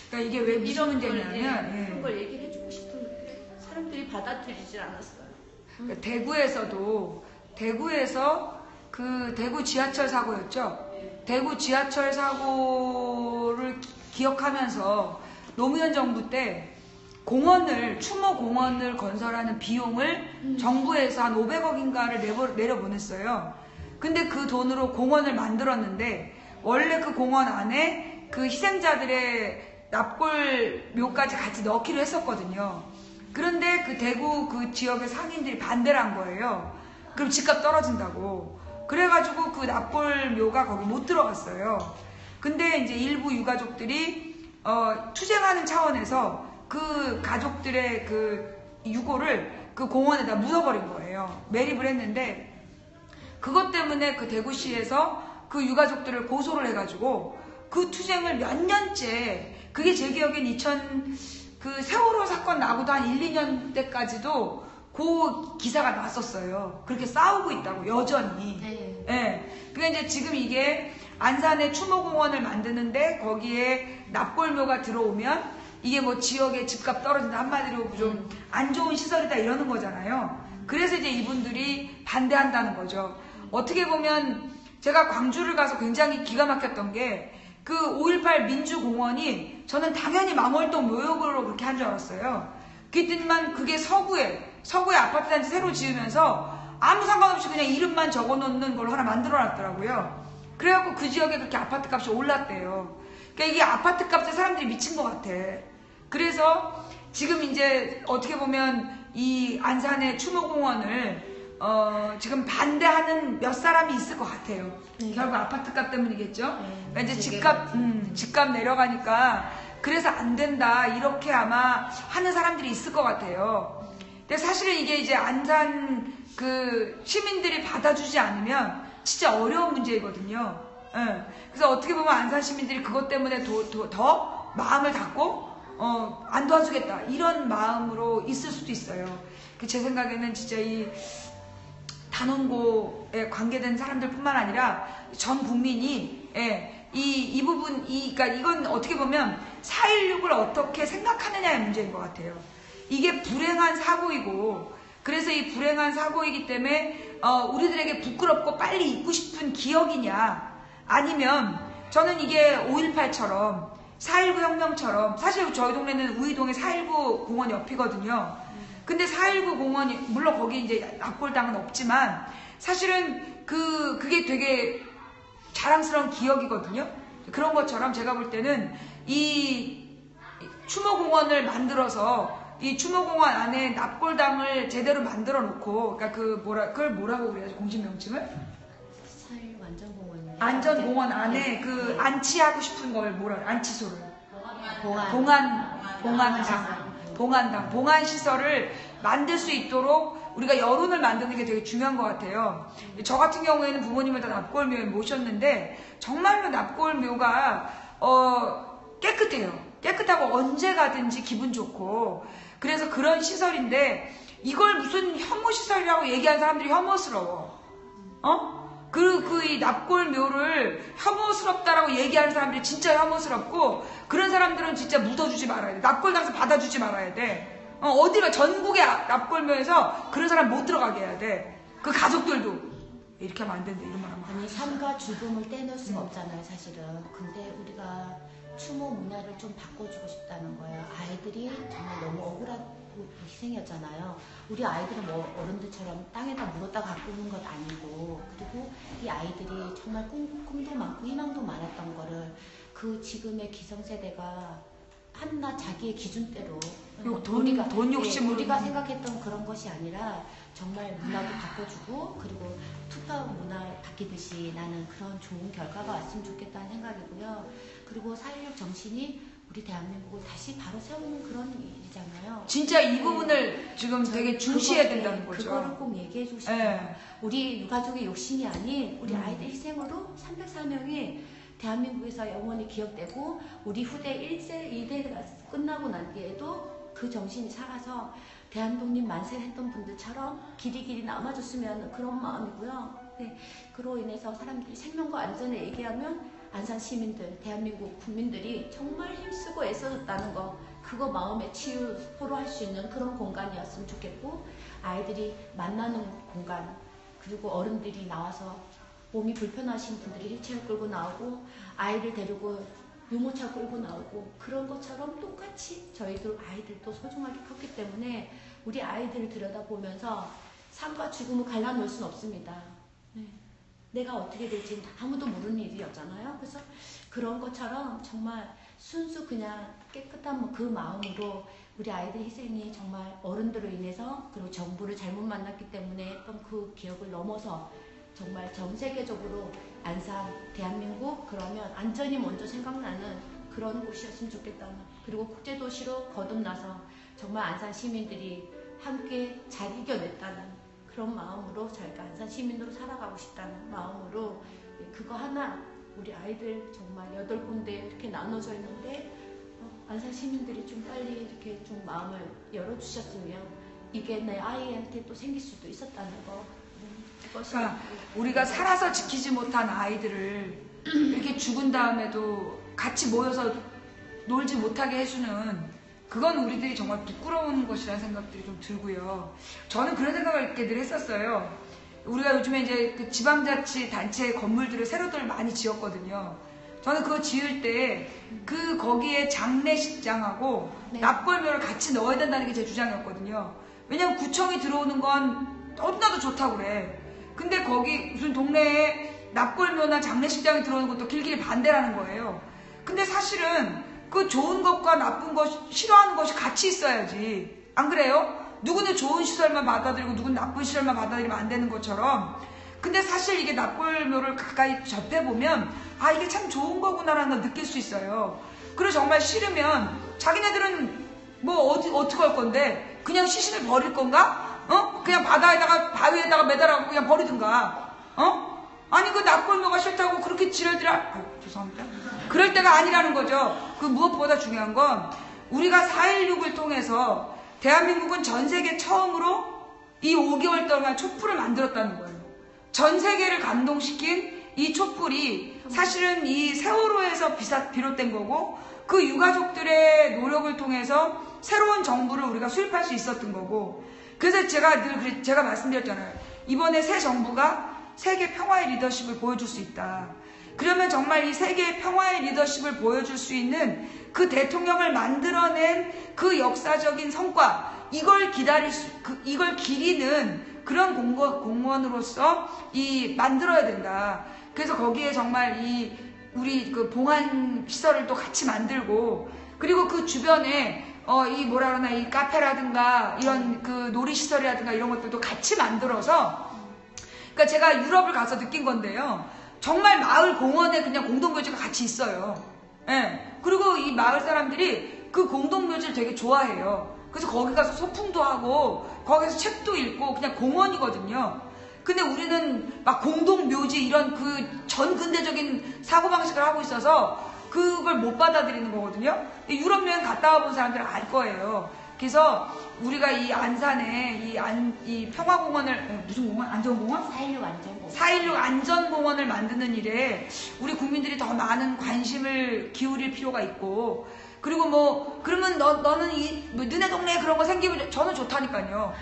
그러니까 이게 왜 무슨 문제냐면 그런 걸 얘기를 해주고 싶은데 사람들이 받아들이질 않았어요. 그러니까 대구에서 그 대구 지하철 사고였죠. 대구 지하철 사고를 기억하면서 노무현 정부 때 추모 공원을 건설하는 비용을 정부에서 한 500억인가를 내려보냈어요. 근데 그 돈으로 공원을 만들었는데 원래 그 공원 안에 그 희생자들의 납골 묘까지 같이 넣기로 했었거든요. 그런데 그 대구 그 지역의 상인들이 반대를 한 거예요. 그럼 집값 떨어진다고. 그래가지고 그 납골 묘가 거기 못 들어갔어요. 근데 이제 일부 유가족들이 투쟁하는 차원에서 그 가족들의 그 유골을 그 공원에다 묻어버린 거예요. 매립을 했는데 그것 때문에 그 대구시에서 그 유가족들을 고소를 해가지고 그 투쟁을 몇 년째 그게 제 기억엔 그 세월호 사건 나고도 한 1, 2년 때까지도 그 기사가 났었어요. 그렇게 싸우고 있다고 여전히. 네. 그러니까 이제 지금 이게 안산에 추모공원을 만드는데 거기에 납골묘가 들어오면 이게 뭐 지역의 집값 떨어진다 한마디로 좀 안 좋은 시설이다 이러는 거잖아요. 그래서 이제 이분들이 반대한다는 거죠. 어떻게 보면 제가 광주를 가서 굉장히 기가 막혔던 게 그 5.18 민주공원이 저는 당연히 망월동 묘역으로 그렇게 한 줄 알았어요. 그랬더니만 그게 서구에 아파트 단지 새로 지으면서 아무 상관없이 그냥 이름만 적어놓는 걸 하나 만들어놨더라고요. 그래갖고 그 지역에 그렇게 아파트 값이 올랐대요. 그러니까 이게 아파트 값에 사람들이 미친 것 같아. 그래서 지금 이제 어떻게 보면 이 안산의 추모공원을 지금 반대하는 몇 사람이 있을 것 같아요. 네. 결국 아파트 값 때문이겠죠. 네. 그러니까 이제 집값 내려가니까 그래서 안 된다 이렇게 아마 하는 사람들이 있을 것 같아요. 근데 사실은 이게 이제 안산 그 시민들이 받아주지 않으면 진짜 어려운 문제이거든요. 예. 그래서 어떻게 보면 안산 시민들이 그것 때문에 더 마음을 닫고 안 도와주겠다 이런 마음으로 있을 수도 있어요. 제 생각에는 진짜 이 단원고에 관계된 사람들뿐만 아니라 전 국민이 이 부분 그러니까 이건 어떻게 보면 4.16을 어떻게 생각하느냐의 문제인 것 같아요. 이게 불행한 사고이고 그래서 이 불행한 사고이기 때문에 우리들에게 부끄럽고 빨리 잊고 싶은 기억이냐 아니면 저는 이게 5.18처럼 4.19 혁명처럼 사실 저희 동네는 우이동에 4.19 공원 옆이거든요. 근데 4.19 공원이 물론 거기 이제 납골당은 없지만 사실은 그게 되게 자랑스러운 기억이거든요. 그런 것처럼 제가 볼 때는 이 추모공원을 만들어서 이 추모공원 안에 납골당을 제대로 만들어 놓고 그러니까 그걸 뭐라고 그래야지 공식 명칭을? 사일 완전공원. 안전공원 안에 그 안치하고 싶은 걸 안치소를 봉안 시설을 만들 수 있도록 우리가 여론을 만드는 게 되게 중요한 것 같아요. 저 같은 경우에는 부모님을 다 납골묘에 모셨는데 정말로 납골묘가 깨끗해요. 깨끗하고 언제 가든지 기분 좋고 그래서 그런 시설인데 이걸 무슨 혐오 시설이라고 얘기하는 사람들이 혐오스러워. 이 납골묘를 혐오스럽다라고 얘기하는 사람들이 진짜 혐오스럽고 그런 사람들은 진짜 묻어주지 말아야 돼. 납골당에서 받아주지 말아야 돼. 어디가 전국의 납골묘에서 그런 사람 못 들어가게 해야 돼. 그 가족들도 이렇게 하면 안 된대. 이런 말 하면. 아니 삶과 죽음을 떼놓을 수가 없잖아요 사실은. 근데 우리가 추모 문화를 좀 바꿔주고 싶다는 거예요. 아이들이 정말 너무 억울한 희생이었잖아요. 우리 아이들은 뭐 어른들처럼 땅에다 물었다 갖고 오는 것 아니고 그리고 이 아이들이 정말 꿈도 많고 희망도 많았던 거를 그 지금의 기성세대가 한낱 자기의 기준대로 돈 욕심으로 우리가 생각했던 그런 것이 아니라 정말 문화도 바꿔주고 그리고 투파 문화 바뀌듯이 나는 그런 좋은 결과가 왔으면 좋겠다는 생각이고요. 그리고 4.16 정신이 우리 대한민국을 다시 바로 세우는 그런 일이잖아요. 진짜 이 부분을 지금 되게 중시해야 된다는 거죠. 그거를 꼭 얘기해 주고 싶어요. 우리 유가족의 욕심이 아닌 우리 아이들 희생으로 304명이 대한민국에서 영원히 기억되고 우리 후대 1대가 끝나고 난 뒤에도 그 정신이 살아서 대한독립 만세 했던 분들처럼 길이 남아줬으면 그런 마음이고요. 네, 그로 인해서 사람들이 생명과 안전을 얘기하면 안산 시민들, 대한민국 국민들이 정말 힘쓰고 애써줬다는 거 그거 마음의 치유로 할 수 있는 그런 공간이었으면 좋겠고 아이들이 만나는 공간 그리고 어른들이 나와서 몸이 불편하신 분들이 휠체어 끌고 나오고 아이를 데리고 유모차 끌고 나오고 그런 것처럼 똑같이 저희들 아이들도 소중하게 컸기 때문에 우리 아이들을 들여다보면서 삶과 죽음을 갈라놓을 수는 없습니다. 네. 내가 어떻게 될지 아무도 모르는 일이었잖아요. 그래서 그런 것처럼 정말 순수 그냥 깨끗한 그 마음으로 우리 아이들 희생이 정말 어른들로 인해서 그리고 정부를 잘못 만났기 때문에 했던 그 기억을 넘어서 정말 전 세계적으로 안산, 대한민국 그러면 안전이 먼저 생각나는 그런 곳이었으면 좋겠다는 그리고 국제도시로 거듭나서 정말 안산 시민들이 함께 잘 이겨냈다는 그런 마음으로 저희가 안산 시민으로 살아가고 싶다는 마음으로 그거 하나 우리 아이들 정말 8군데 이렇게 나눠져 있는데 안산 시민들이 좀 빨리 이렇게 좀 마음을 열어주셨으면 이게 내 아이한테 또 생길 수도 있었다는 거. 그러니까 우리가 살아서 지키지 못한 아이들을 이렇게 죽은 다음에도 같이 모여서 놀지 못하게 해주는 그건 우리들이 정말 부끄러운 것이라는 생각들이 좀 들고요. 저는 그런 생각을 이렇게 늘 했었어요. 우리가 요즘에 이제 그 지방자치 단체 건물들을 새로들 많이 지었거든요. 저는 그거 지을 때 거기에 장례식장하고 네. 납골묘를 같이 넣어야 된다는 게 제 주장이었거든요. 왜냐면 구청이 들어오는 건 너무나도 좋다고 그래. 근데 거기 무슨 동네에 납골묘나 장례식장이 들어오는 것도 길길이 반대라는 거예요. 근데 사실은 그 좋은 것과 나쁜 것, 싫어하는 것이 같이 있어야지. 안 그래요? 누구는 좋은 시설만 받아들이고 누구는 나쁜 시설만 받아들이면 안 되는 것처럼. 근데 사실 이게 납골묘를 가까이 접해보면 아 이게 참 좋은 거구나라는 걸 느낄 수 있어요. 그리고 정말 싫으면 자기네들은 뭐 어떻게 할 건데 그냥 시신을 버릴 건가? 그냥 바다에다가 바위에다가 매달아갖고 그냥 버리든가. 아니 그 납골묘가 싫다고 그렇게 죄송합니다. 그럴 때가 아니라는 거죠. 그 무엇보다 중요한 건 우리가 4.16을 통해서 대한민국은 전 세계 처음으로 이 5개월 동안 촛불을 만들었다는 거예요. 전 세계를 감동시킨 이 촛불이 사실은 이 세월호에서 비롯된 거고 그 유가족들의 노력을 통해서 새로운 정부를 우리가 수립할 수 있었던 거고 그래서 제가 말씀드렸잖아요. 이번에 새 정부가 세계 평화의 리더십을 보여줄 수 있다. 그러면 정말 이 세계 평화의 리더십을 보여줄 수 있는 그 대통령을 만들어낸 그 역사적인 성과 이걸 이걸 기리는 그런 공무원으로서 만들어야 된다. 그래서 거기에 정말 우리 그 봉안 시설을 또 같이 만들고 그리고 그 주변에 이 카페라든가 이런 그 놀이시설이라든가 이런 것들도 같이 만들어서 그러니까 제가 유럽을 가서 느낀 건데요. 정말 마을 공원에 그냥 공동묘지가 같이 있어요. 예. 그리고 이 마을 사람들이 그 공동묘지를 되게 좋아해요. 그래서 거기 가서 소풍도 하고 거기서 책도 읽고 그냥 공원이거든요. 근데 우리는 막 공동묘지 이런 그 전근대적인 사고방식을 하고 있어서 그걸 못 받아들이는 거거든요. 유럽 여행 갔다 와본 사람들은 알 거예요. 그래서 우리가 이 안산에 이 평화공원을 무슨 공원? 안전공원? 4.16 안전공원. 4.16 안전공원을 만드는 일에 우리 국민들이 더 많은 관심을 기울일 필요가 있고 그리고 그러면 너는 너네 동네에 그런 거 생기면 저는 좋다니까요.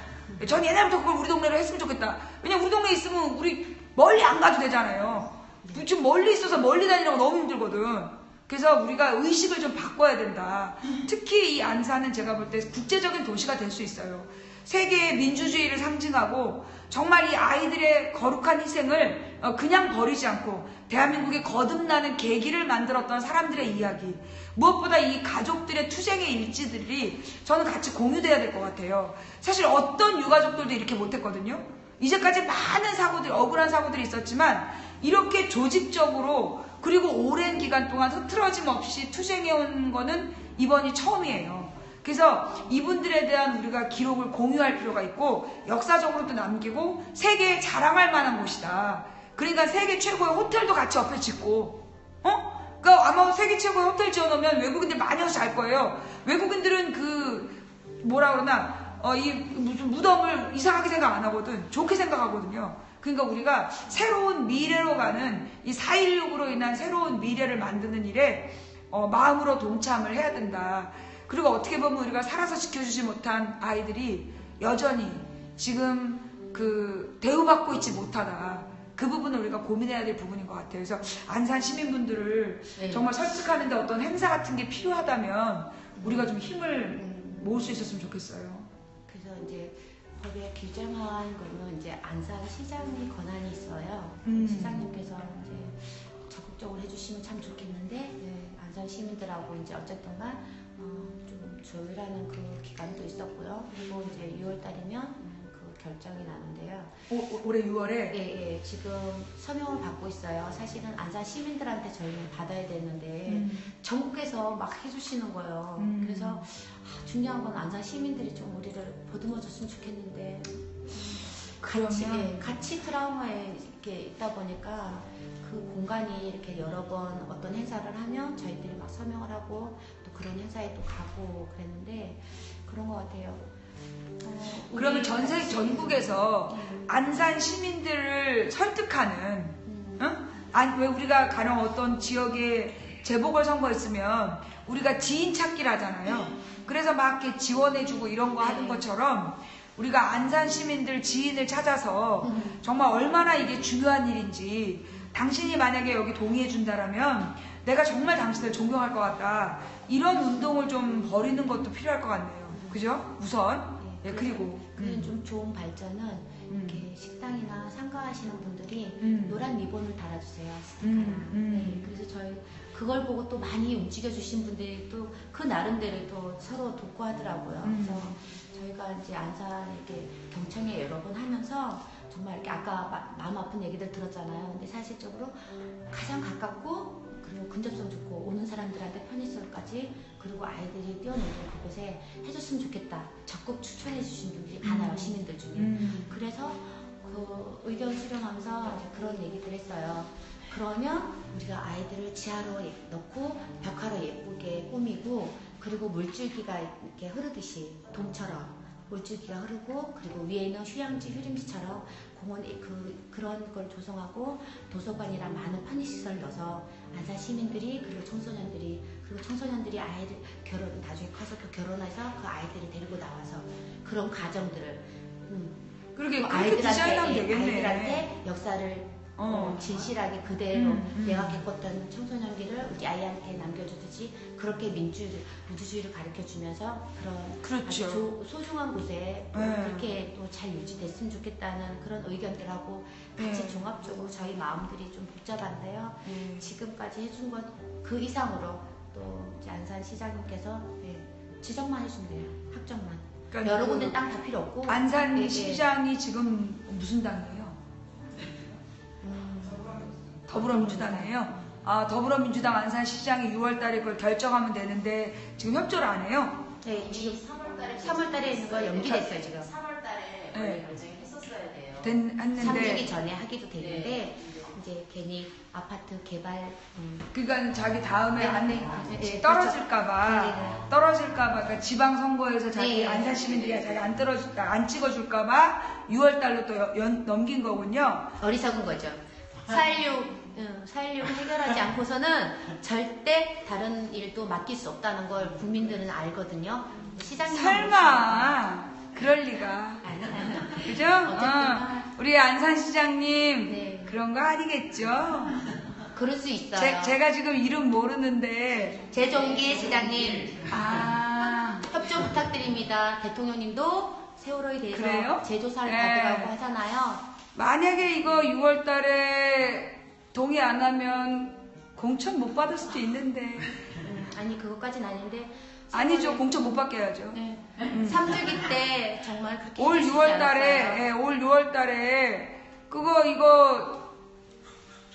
전 옛날부터 그걸 우리 동네로 했으면 좋겠다. 왜냐면 우리 동네에 있으면 우리 멀리 안 가도 되잖아요. 지금 멀리 있어서 멀리 다니는 거 너무 힘들거든. 그래서 우리가 의식을 좀 바꿔야 된다. 특히 이 안산은 제가 볼 때 국제적인 도시가 될 수 있어요. 세계의 민주주의를 상징하고 정말 이 아이들의 거룩한 희생을 그냥 버리지 않고 대한민국의 거듭나는 계기를 만들었던 사람들의 이야기 무엇보다 이 가족들의 투쟁의 일지들이 저는 같이 공유돼야 될 것 같아요. 사실 어떤 유가족들도 이렇게 못했거든요. 이제까지 많은 사고들 억울한 사고들이 있었지만 이렇게 조직적으로 그리고 오랜 기간 동안 흐트러짐 없이 투쟁해온 거는 이번이 처음이에요. 그래서 이분들에 대한 우리가 기록을 공유할 필요가 있고 역사적으로도 남기고 세계에 자랑할 만한 곳이다. 그러니까 세계 최고의 호텔도 같이 옆에 짓고 그러니까 아마 세계 최고의 호텔 지어놓으면 외국인들 많이 와서 잘 거예요. 외국인들은 이 무슨 무덤을 이상하게 생각 안 하거든. 좋게 생각하거든요. 그러니까 우리가 새로운 미래로 가는 이 4.16으로 인한 새로운 미래를 만드는 일에 마음으로 동참을 해야 된다. 그리고 어떻게 보면 우리가 살아서 지켜주지 못한 아이들이 여전히 지금 대우받고 있지 못하다. 그 부분을 우리가 고민해야 될 부분인 것 같아요. 그래서 안산 시민분들을 정말 설득하는데 어떤 행사 같은 게 필요하다면 우리가 좀 힘을 모을 수 있었으면 좋겠어요. 그래서 이제 법에 규정한 거는 이제 안산시장의 권한이 있어요. 시장님께서 이제 적극적으로 해주시면 참 좋겠는데 안산 시민들하고 이제 어쨌든간 좀 조율하는 그 기간도 있었고요. 그리고 이제 6월달이면 결정이 나는데요. 올해 6월에? 예, 지금 서명을 받고 있어요. 사실은 안산 시민들한테 저희는 받아야 되는데 전국에서 막 해주시는 거예요. 그래서 중요한 건 안산 시민들이 좀 우리를 보듬어줬으면 좋겠는데 같이 트라우마에 이렇게 있다 보니까 그 공간이 이렇게 여러 번 어떤 행사를 하면 저희들이 막 서명을 하고 또 그런 행사에 또 가고 그랬는데 그런 것 같아요. 그러면 전국에서 안산 시민들을 설득하는, 왜 우리가 가령 어떤 지역에 재보궐선거 있으면 우리가 지인 찾기를 하잖아요. 그래서 막 이렇게 지원해주고 이런 거 하는 것처럼 우리가 안산 시민들 지인을 찾아서 정말 얼마나 이게 중요한 일인지 당신이 만약에 여기 동의해준다라면 내가 정말 당신을 존경할 것 같다. 이런 운동을 좀 벌이는 것도 필요할 것 같네요. 그죠? 우선. 예, 그리고. 그런 좀 좋은 발전은 이렇게 식당이나 상가하시는 분들이 노란 리본을 달아주세요. 스티커랑. 네, 그래서 저희 그걸 보고 또 많이 움직여주신 분들이 또 그 나름대로 또 서로 돕고 하더라고요. 그래서 저희가 이제 안산 이렇게 경청회 여러 번 하면서 정말 이렇게 아까 마음 아픈 얘기들 들었잖아요. 근데 사실적으로 가장 가깝고 그리고 근접성 좋고 오는 사람들한테 편의성까지 그리고 아이들이 뛰어놀는 그곳에 해줬으면 좋겠다. 적극 추천해 주신 분들이 많아요. 시민들 중에. 그래서 그 의견 수렴하면서 이제 그런 얘기들 했어요. 그러면 우리가 아이들을 지하로 넣고 벽화로 예쁘게 꾸미고 그리고 물줄기가 이렇게 흐르듯이 동처럼 물줄기가 흐르고 그리고 위에는 휴양지 휴림지처럼 공원에 그런 걸 조성하고 도서관이랑 많은 편의시설을 넣어서 안산 시민들이 그리고 청소년들이 아이들 결혼 나중에 커서 그 결혼해서 그 아이들을 데리고 나와서 그런 가정들을 그렇게 디자인하면 되겠네. 아이들한테 역사를 진실하게 그대로 내가 겪었던 청소년기를 우리 아이한테 남겨주듯이 그렇게 민주주의를 가르쳐주면서 그런 그렇죠. 아주 소중한 곳에 그렇게 또 잘 유지됐으면 좋겠다는 그런 의견들하고 같이 종합적으로 저희 마음들이 좀 복잡한데요. 지금까지 해준 것 그 이상으로 또 이제 안산 시장님께서 지적만 해주면 돼요. 확정만. 그러니까 여러 군데 땅 다 필요 없고 안산 시장이 지금 무슨 당이에요? 더불어민주당이에요. 아, 더불어민주당 안산시장이 6월달에 그걸 결정하면 되는데 지금 협조를 안 해요? 네, 지금 3월달에 있는 거 연기됐어요 지금. 3월달에 원래 결정을 했었어야 돼요. 했는데 3주기 전에 하기도 되는데 이제 괜히 아파트 개발 그러니까 자기 다음에 네, 떨어질까봐 그러니까 지방선거에서 자기 안산 시민들이 자기 안 찍어줄까봐 6월달로 또 넘긴 거군요. 어리석은 거죠. 4.16 해결하지 않고서는 절대 다른 일도 맡길 수 없다는 걸 국민들은 알거든요. 시장님 설마 그럴 리가. 그죠? 우리 안산시장님 네. 그런 거 아니겠죠? 그럴 수 있어요. 제가 지금 이름 모르는데 재종기 시장님 협조 부탁드립니다. 대통령님도 세월호에 대해서 그래요? 재조사를 네. 받으라고 하잖아요. 만약에 이거 6월달에 동의 안 하면 공천 못 받을 수도 있는데 아니 그것까지는 아닌데 아니죠. 공천 못 받게 해야죠. 네. 3주기 때 정말 그렇게 올 해주시지 6월달에 않았어요? 올 6월달에 이거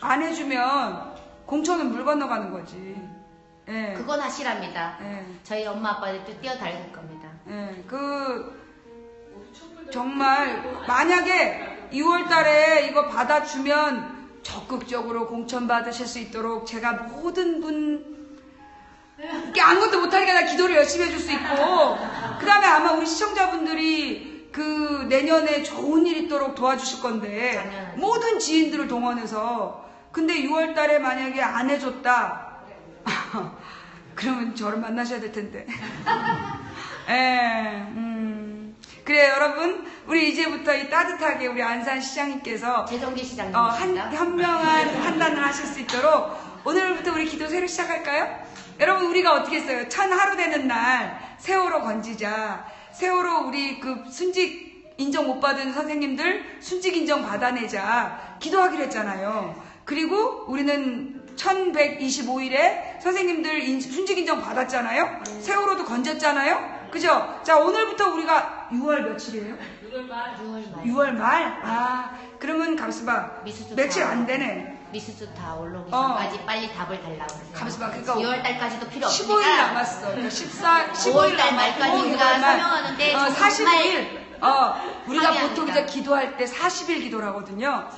안 해주면 공천은 물 건너가는 거지. 예. 그건 하시랍니다. 예. 저희 엄마 아빠들도 뛰어다닐 겁니다. 예. 정말 만약에 2월달에 이거 받아주면 적극적으로 공천 받으실 수 있도록 제가 모든 분 이렇게 아무것도 못하니까 나 기도를 열심히 해줄 수 있고 그 다음에 아마 우리 시청자분들이 그 내년에 좋은 일 있도록 도와주실 건데 당연하죠. 모든 지인들을 동원해서 근데 6월달에 만약에 안 해줬다 그러면 저를 만나셔야 될 텐데 그래요 여러분 우리 이제부터 이 따뜻하게 우리 안산시장님께서 재정기 시장님입니다. 현명한 판단을 하실 수 있도록 오늘부터 우리 기도 새로 시작할까요? 여러분 우리가 어떻게 했어요? 1000하루 되는 날 세월호 건지자 세월호 우리 그 순직 인정 못 받은 선생님들 순직 인정 받아내자 기도하기로 했잖아요. 그리고 우리는 1125일에 선생님들 순직 인정 받았잖아요. 세월호도 건졌잖아요. 그죠? 자 오늘부터 우리가 6월 며칠이에요? 6월 말? 그러면 가만있어봐. 미수주 며칠 다- 안 되네. 미수주 다 올라오기 전까지 빨리 답을 달라고 그러세요. 가만있어봐. 그러니까 2월달까지도 필요 15일 없으니까 남았어. 그러니까 15일 5월달 말까지 우리가 서명하는데 45일. 우리가 항의합니다. 보통 이제 기도할 때 40일 기도를 하거든요.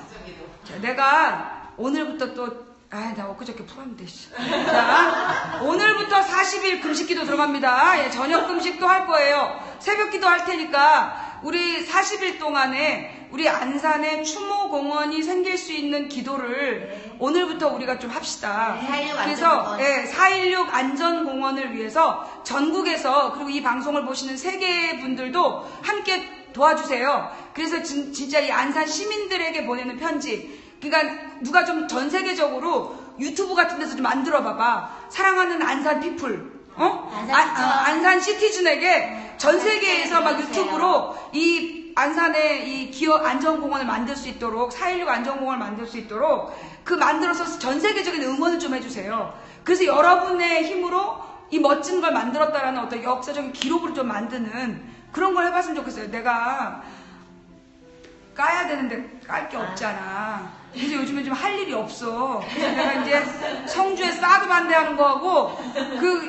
자, 내가 오늘부터 나 엊그저께 풀었는데, 자, 오늘부터 40일 금식 기도 들어갑니다. 예, 저녁 금식도 할 거예요. 새벽 기도 할 테니까, 우리 40일 동안에 우리 안산에 추모공원이 생길 수 있는 기도를 오늘부터 우리가 좀 합시다. 4.16 그래서, 안전공원. 4.16 안전공원을 위해서 전국에서, 그리고 이 방송을 보시는 세계 분들도 함께 도와주세요. 그래서 진짜 이 안산 시민들에게 보내는 편지, 그러니까 누가 좀 전 세계적으로 유튜브 같은 데서 좀 만들어 봐봐. 사랑하는 안산 피플, 안산 시티즌에게 전 세계에서 막 유튜브로 이 안산의 이 기업 안전공원을 만들 수 있도록 4.16 안전공원을 만들 수 있도록 그 만들어서 전 세계적인 응원을 좀 해주세요. 그래서 여러분의 힘으로 이 멋진 걸 만들었다라는 어떤 역사적인 기록을 좀 만드는 그런 걸 해봤으면 좋겠어요. 내가 까야 되는데 깔 게 없잖아. 그래서 요즘에 좀 할 일이 없어. 그래서 내가 이제 성주에 사드 반대하는 거하고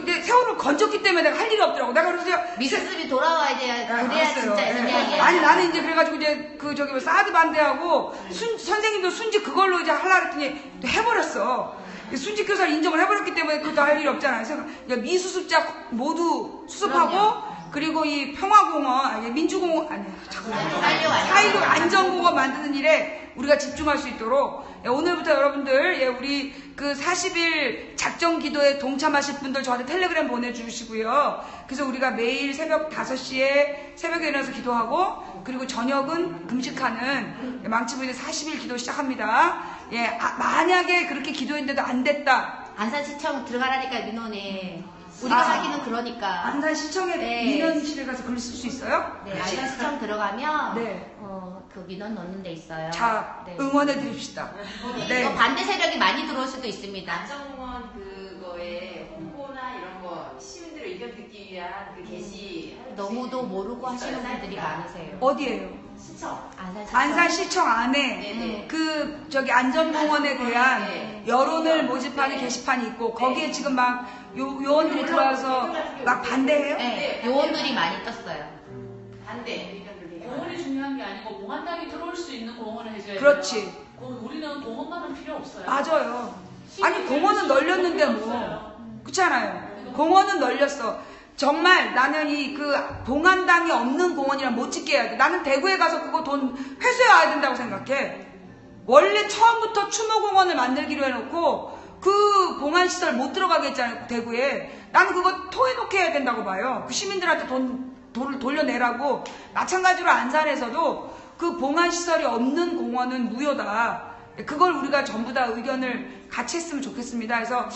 이제 세월을 건졌기 때문에 내가 할 일이 없더라고. 내가 그래서 미스습이 돌아와야 돼야 그래야 알았어요. 진짜 진리하게. 아니 나는 이제 그래가지고 이제 사드 반대하고 선생님도 순직 그걸로 이제 하려고 했더니 또 해버렸어. 순직 교사를 인정을 해버렸기 때문에 그것도 할 일이 없잖아요. 그래서 미수습자 모두 수습하고 그리고 이 평화공원, 민주공원, 아니, 잠깐만. 4.16 안전공원 만드는 일에 우리가 집중할 수 있도록, 오늘부터 여러분들, 우리 그 40일 작정 기도에 동참하실 분들 저한테 텔레그램 보내주시고요. 그래서 우리가 매일 새벽 5시에 새벽에 일어나서 기도하고, 그리고 저녁은 금식하는 망치부인의 40일 기도 시작합니다. 만약에 그렇게 기도했는데도 안 됐다. 안산시청 들어가라니까 민원에. 우리가 하기는 그러니까. 안산시청에 민원실에 가서 글 쓸 수 있어요? 네, 안산시청 들어가면 네. 그 민원 넣는 데 있어요. 자, 네. 응원해 드립시다. 네. 이거 반대 세력이 많이 들어올 수도 있습니다. 안전공원 그거에 홍보나 이런 거 시민들의 의견 듣기 위한 그 게시 너무도 모르고 하시는 분들이 많으세요. 어디예요? 시청. 안산시청 안에 네네. 그 안전공원에 대한 네. 여론을 모집하는 게시판이 있고 거기에 지금 막 요원들이 들어와서 막 반대해요? 네, 요원들이 많이 떴어요. 반대. 공원이 중요한 게 아니고 공안당이 들어올 수 있는 공원을 해줘야 그렇지. 돼요. 우리는 공원만은 필요 없어요. 맞아요. 아니 공원은 널렸는데 뭐 그렇잖아요. 공원은 널렸어. 정말 나는 이 봉안당이 없는 공원이랑 못 짓게 해야 돼. 나는 대구에 가서 그거 돈 회수해야 된다고 생각해. 원래 처음부터 추모공원을 만들기로 해놓고 그 봉안시설 못 들어가게 했잖아요. 대구에. 나는 그거 토해놓게 해야 된다고 봐요. 그 시민들한테 돈을 돌려내라고. 마찬가지로 안산에서도 그 봉안시설이 없는 공원은 무효다. 그걸 우리가 전부 다 의견을 같이 했으면 좋겠습니다. 그래서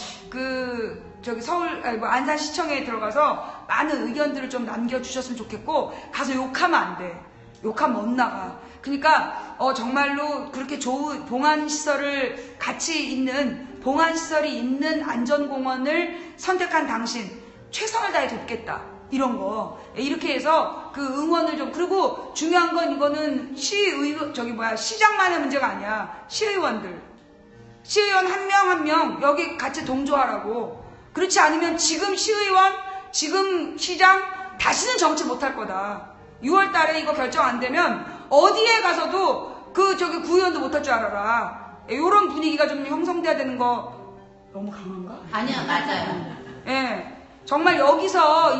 안산시청에 들어가서 많은 의견들을 좀 남겨주셨으면 좋겠고, 가서 욕하면 안 돼. 욕하면 못 나가. 그러니까, 정말로 그렇게 좋은 봉안시설을 같이 있는, 봉안시설이 있는 안전공원을 선택한 당신, 최선을 다해 돕겠다. 이런 거. 이렇게 해서 그 응원을 좀, 그리고 중요한 건 이거는 시장만의 문제가 아니야. 시의원 한 명 한 명 여기 같이 동조하라고. 그렇지 않으면 지금 시의원, 지금 시장 다시는 정치 못할 거다. 6월 달에 이거 결정 안 되면 어디에 가서도 구의원도 못할 줄 알아라. 이런 분위기가 좀 형성돼야 되는 거 너무 강한가? 아니요, 맞아요. 예. 정말 여기서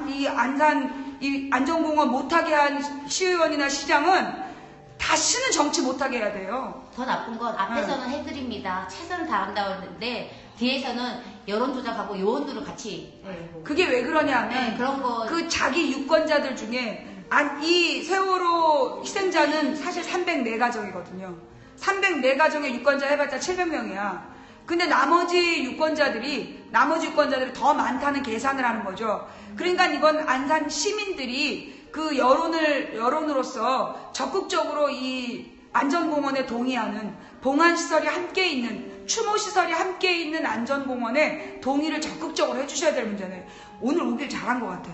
이 안산 이 안전공원 못하게 한 시의원이나 시장은 다시는 정치 못하게 해야 돼요. 더 나쁜 건 앞에서는 해드립니다. 최선을 다한다고 했는데 뒤에서는 여론 조작하고 요원들을 같이. 그게 왜 그러냐면 그런 거. 그 자기 유권자들 중에 이 세월호 희생자는 사실 304가정이거든요. 304가정의 유권자 해봤자 700명이야. 근데 나머지 유권자들이 더 많다는 계산을 하는 거죠. 그러니까 이건 안산 시민들이 그 여론으로서 적극적으로 이 안전공원에 동의하는 봉안시설이 함께 있는, 추모시설이 함께 있는 안전공원에 동의를 적극적으로 해주셔야 될 문제네. 오늘 오길 잘한 것 같아.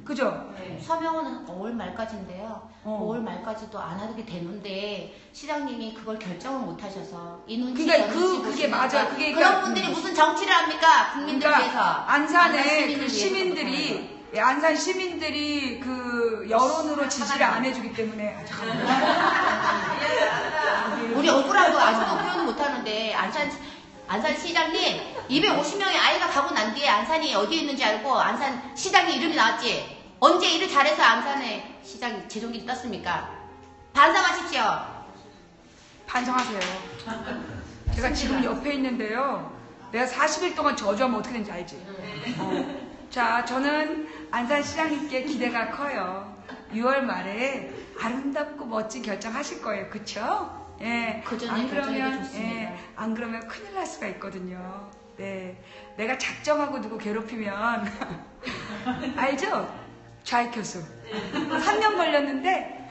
그죠? 서명은 5월 말까지인데요. 5월 말까지도 안 하게 되는데 시장님이 그걸 결정을 못 하셔서 이 눈치 그러니까 그게 맞아요. 그게 그런 분들이 무슨 정치를 합니까? 국민들 위해서. 안산의 그 시민들이 안산 시민들이 그 여론으로 지지를 안 해주기 때문에 우리 억울한 거 아직도 표현 못 하는데 안산 시장님 250명의 아이가 가고 난 뒤에 안산이 어디에 있는지 알고 안산 시장이 이름이 나왔지. 언제 일을 잘해서 안산에 시장이 재종이 떴습니까? 반성하십시오. 반성하세요. 제가 지금 옆에 있는데요. 내가 40일 동안 저주하면 어떻게 되는지 알지? 자, 저는 안산 시장님께 기대가 커요. 6월 말에 아름답고 멋진 결정하실 거예요. 그쵸? 예, 그 전에 안 결정이 그러면 좋습니다. 안 그러면 큰일 날 수가 있거든요. 네, 내가 작정하고 누구 괴롭히면 알죠? 좌익교수 3년 걸렸는데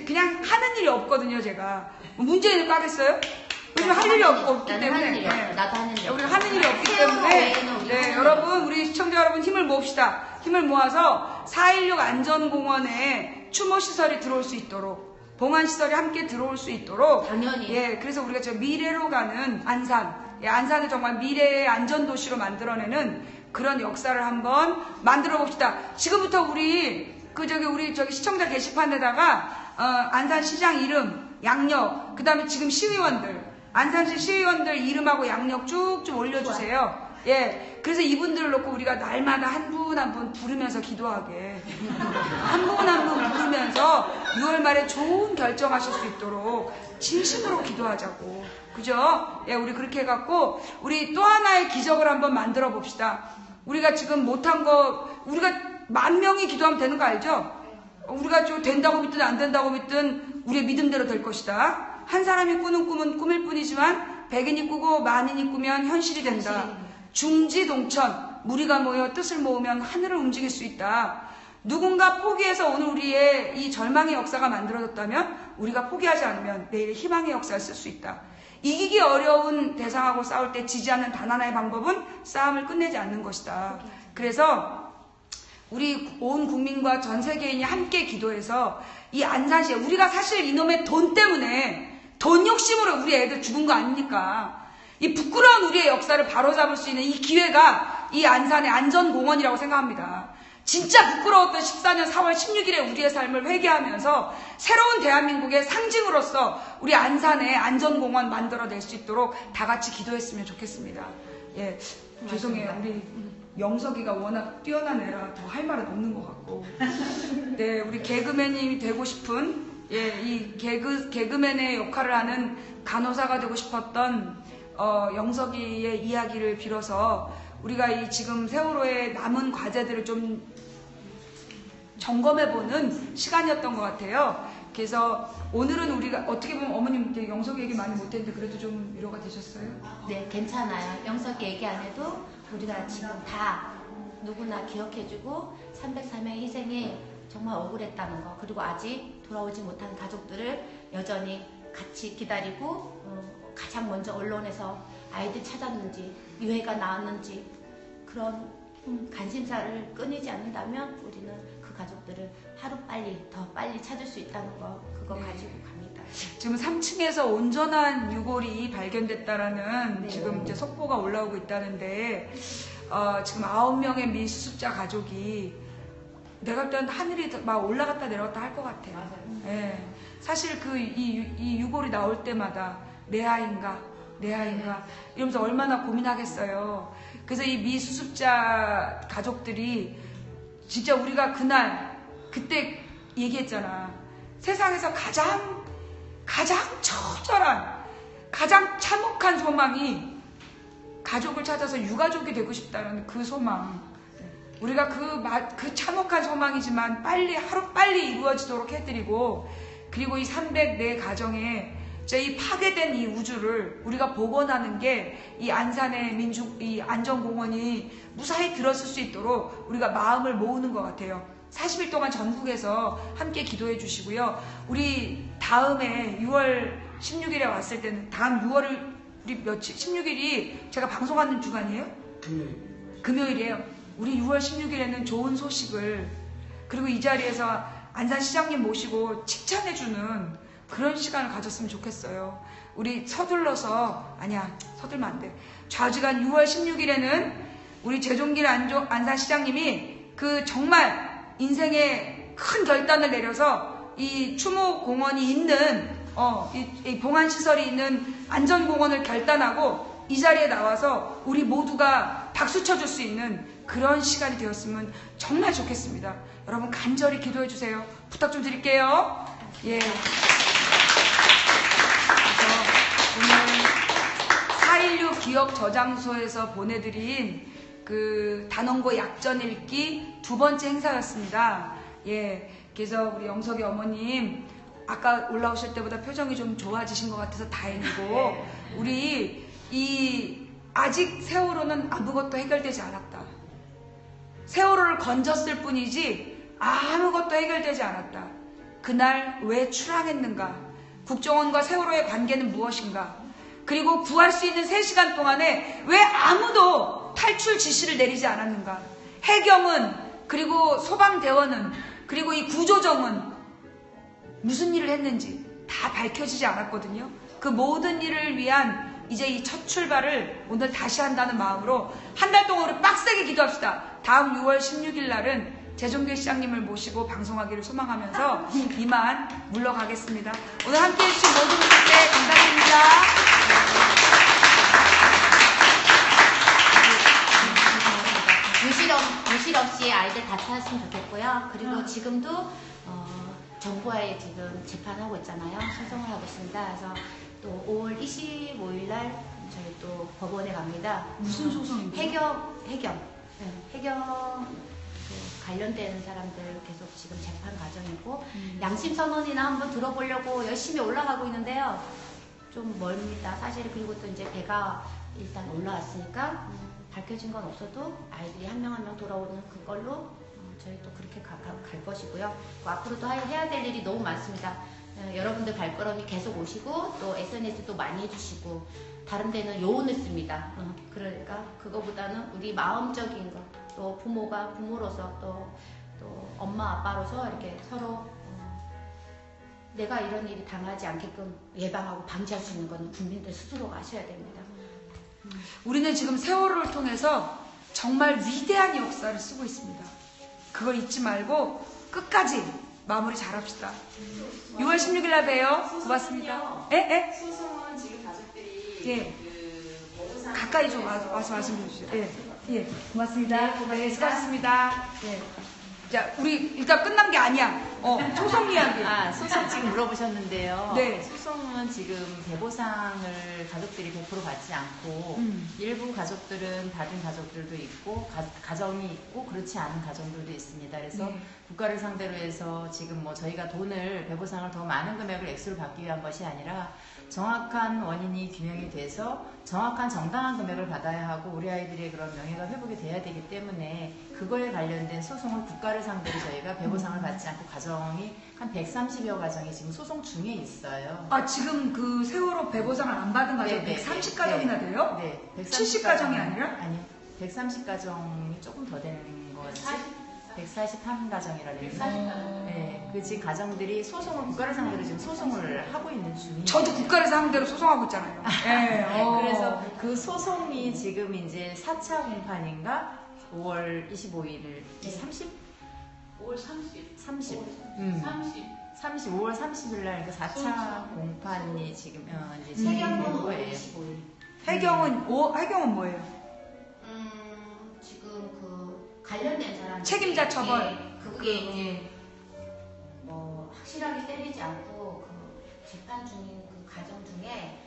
그냥 하는 일이 없거든요. 제가 문제를 까겠어요? 요즘 할 일이 없기 때문에 나도 하는 일이 우리가 하는 일이 없기 때문에 여러분 우리 시청자 여러분 힘을 모읍시다. 힘을 모아서 4.16 안전공원에 추모시설이 들어올 수 있도록 봉안시설이 함께 들어올 수 있도록 당연히 그래서 우리가 저 미래로 가는 안산 안산을 정말 미래의 안전도시로 만들어내는 그런 역사를 한번 만들어 봅시다. 지금부터 우리 저기 시청자 게시판에다가 안산시장 이름, 양력, 그 다음에 지금 시의원들, 안산시 시의원들 이름하고 양력 쭉쭉 올려주세요. 예, 그래서 이분들을 놓고 우리가 날마다 한 분 한 분 부르면서 기도하게 한 분 한 분 부르면서 6월 말에 좋은 결정하실 수 있도록 진심으로 기도하자고. 그죠? 예, 우리 그렇게 해갖고 우리 또 하나의 기적을 한번 만들어 봅시다. 우리가 지금 못한 거 우리가 10,000명이 기도하면 되는 거 알죠? 우리가 좀 된다고 믿든 안 된다고 믿든 우리의 믿음대로 될 것이다. 한 사람이 꾸는 꿈은 꿈일 뿐이지만 100인이 꾸고 10,000인이 꾸면 현실이 된다. 중지동천, 무리가 모여 뜻을 모으면 하늘을 움직일 수 있다. 누군가 포기해서 오늘 우리의 이 절망의 역사가 만들어졌다면 우리가 포기하지 않으면 내일 희망의 역사를 쓸 수 있다. 이기기 어려운 대상하고 싸울 때 지지 않는 단 하나의 방법은 싸움을 끝내지 않는 것이다. 그래서 우리 온 국민과 전 세계인이 함께 기도해서 이 안산시에 우리가 사실 이놈의 돈 때문에 돈 욕심으로 우리 애들 죽은 거 아닙니까? 이 부끄러운 우리의 역사를 바로잡을 수 있는 이 기회가 이 안산의 안전공원이라고 생각합니다. 진짜 부끄러웠던 14년 4월 16일에 우리의 삶을 회개하면서 새로운 대한민국의 상징으로서 우리 안산의 안전공원 만들어낼 수 있도록 다 같이 기도했으면 좋겠습니다. 예, 죄송해요. 우리 영석이가 워낙 뛰어난 애라 더 할 말은 없는 것 같고. 네, 우리 개그맨이 되고 싶은, 이 개그맨의 역할을 하는 간호사가 되고 싶었던, 영석이의 이야기를 빌어서 우리가 이 지금 세월호의 남은 과제들을 좀 점검해보는 시간이었던 것 같아요. 그래서 오늘은 우리가 어떻게 보면 어머님 영석이 얘기 많이 못했는데 그래도 좀 위로가 되셨어요? 네, 괜찮아요. 영석이 얘기 안 해도 우리가 지금 다 누구나 기억해주고 303명의 희생이 정말 억울했다는 거, 그리고 아직 돌아오지 못한 가족들을 여전히 같이 기다리고 가장 먼저 언론에서 아이들 찾았는지 유해가 나왔는지 그런 관심사를 끊이지 않는다면 우리는 그 가족들을 하루빨리 더 빨리 찾을 수 있다는 거, 그거 가지고 갑니다. 지금 3층에서 온전한 유골이 발견됐다라는 지금 이제 속보가 올라오고 있다는데 지금 9명의 미수습자 가족이 내가 볼 때는 하늘이 막 올라갔다 내려갔다 할 것 같아요. 예. 사실 이 유골이 나올 때마다 내 아이인가 이러면서 얼마나 고민하겠어요. 그래서 이 미수습자 가족들이 진짜 우리가 그때 얘기했잖아. 세상에서 가장 처절한, 가장 참혹한 소망이 가족을 찾아서 유가족이 되고 싶다는 그 소망. 우리가 그 참혹한 소망이지만 하루빨리 이루어지도록 해드리고, 그리고 이 304 가정에 이 파괴된 이 우주를 우리가 복원하는 게 이 안산의 이 안전공원이 무사히 들었을 수 있도록 우리가 마음을 모으는 것 같아요. 40일 동안 전국에서 함께 기도해 주시고요. 우리 다음에 6월 16일에 왔을 때는 다음 6월 며칠? 16일이 제가 방송하는 주간이에요? 금요일이에요. 우리 6월 16일에는 좋은 소식을, 그리고 이 자리에서 안산시장님 모시고 칭찬해주는 그런 시간을 가졌으면 좋겠어요. 우리 서둘러서, 아니야, 서둘면 안 돼. 좌지간 6월 16일에는 우리 재종길 안산시장님이 그 정말 인생의 큰 결단을 내려서 이 추모공원이 있는, 이 봉안시설이 있는 안전공원을 결단하고 이 자리에 나와서 우리 모두가 박수 쳐줄 수 있는 그런 시간이 되었으면 정말 좋겠습니다. 여러분 간절히 기도해 주세요. 부탁 좀 드릴게요. 예. 오늘 4.16 기억 저장소에서 보내드린 그 단원고 약전 읽기 2번째 행사였습니다. 예. 그래서 우리 영석이 어머님 아까 올라오실 때보다 표정이 좀 좋아지신 것 같아서 다행이고 우리 아직 세월호는 아무것도 해결되지 않았다. 세월호를 건졌을 뿐이지 아무것도 해결되지 않았다. 그날 왜 출항했는가? 국정원과 세월호의 관계는 무엇인가? 그리고 구할 수 있는 3시간 동안에 왜 아무도 탈출 지시를 내리지 않았는가? 해경은, 그리고 소방대원은, 그리고 이 구조정은 무슨 일을 했는지 다 밝혀지지 않았거든요. 그 모든 일을 위한 이제 이 첫 출발을 오늘 다시 한다는 마음으로 한 달 동안 우리 빡세게 기도합시다. 다음 6월 16일 날은 재종교 시장님을 모시고 방송하기를 소망하면서 이만 물러가겠습니다. 오늘 함께 해주신 모든 분들께 감사드립니다. 유실 없이 아이들 다 찾았으면 좋겠고요. 그리고 지금도 정부와의 지금 재판하고 있잖아요. 소송을 하고 있습니다. 그래서 또 5월 25일 날 저희 또 법원에 갑니다. 무슨 소송인가요? 해경 그 관련된 사람들 계속 지금 재판 과정이고 양심 선언이나 한번 들어보려고 열심히 올라가고 있는데요. 좀 멀습니다. 사실 그리고 또 이제 배가 일단 올라왔으니까 밝혀진 건 없어도 아이들이 한 명 한 명 돌아오는 그걸로 저희 또 그렇게 갈 것이고요. 앞으로도 해야 될 일이 너무 많습니다. 여러분들 발걸음이 계속 오시고 또 SNS도 많이 해주시고 다른 데는 요원을 씁니다. 그러니까 그거보다는 우리 마음적인 거, 또 부모가 부모로서 또 엄마 아빠로서 이렇게 서로 내가 이런 일이 당하지 않게끔 예방하고 방지할 수 있는 건 국민들 스스로가 하셔야 됩니다. 우리는 지금 세월호를 통해서 정말 위대한 역사를 쓰고 있습니다. 그걸 잊지 말고 끝까지 마무리 잘합시다. 6월 16일 날 봬요. 고맙습니다. 예? 소송은 지금 가족들이 예. 그 보호상 가까이 좀 와서 말씀해 주시죠. 예. 고맙습니다. 네, 수고하셨습니다. 예. 자, 우리 일단 끝난 게 아니야. 소송 이야기. 소송 지금 물어보셨는데요. 네. 소송은 지금 배보상을 가족들이 100% 받지 않고 일부 가족들은 받은 가족들도 있고 가정이 있고 그렇지 않은 가정들도 있습니다. 그래서 네. 국가를 상대로 해서 지금 뭐 저희가 돈을 배보상을 더 많은 금액을 액수를 받기 위한 것이 아니라 정확한 원인이 규명이 돼서 정확한 정당한 금액을 받아야 하고 우리 아이들의 그런 명예가 회복이 돼야 되기 때문에 그거에 관련된 소송을 국가를 상대로 저희가 배보상을 받지 않고 가정이 한 130여 가정이 지금 소송 중에 있어요. 지금 그 세월호 배보상을 안 받은 가정 130가정이나 돼요? 네. 70가정이 아니라? 아니요. 130가정이 조금 더 되는 거지. 141가정이라 그랬나? 네. 그 지금 가정들이 소송을 국가를 상대로 지금 소송을 하고 있는 중이에요. 저도 국가를 상대로 소송하고 있잖아요. 네. 그래서 그 소송이 지금 이제 4차 공판인가? 5월 25일 5월 30. 5월 30일 날 그 4차 공판이 지금 이제 진행된 거예요. 25일. 해경은 뭐예요? 지금 그 관련된 사람 책임자 처벌. 그게 이제 뭐 확실하게 때리지 않고 그 재판 중인 그 과정 중에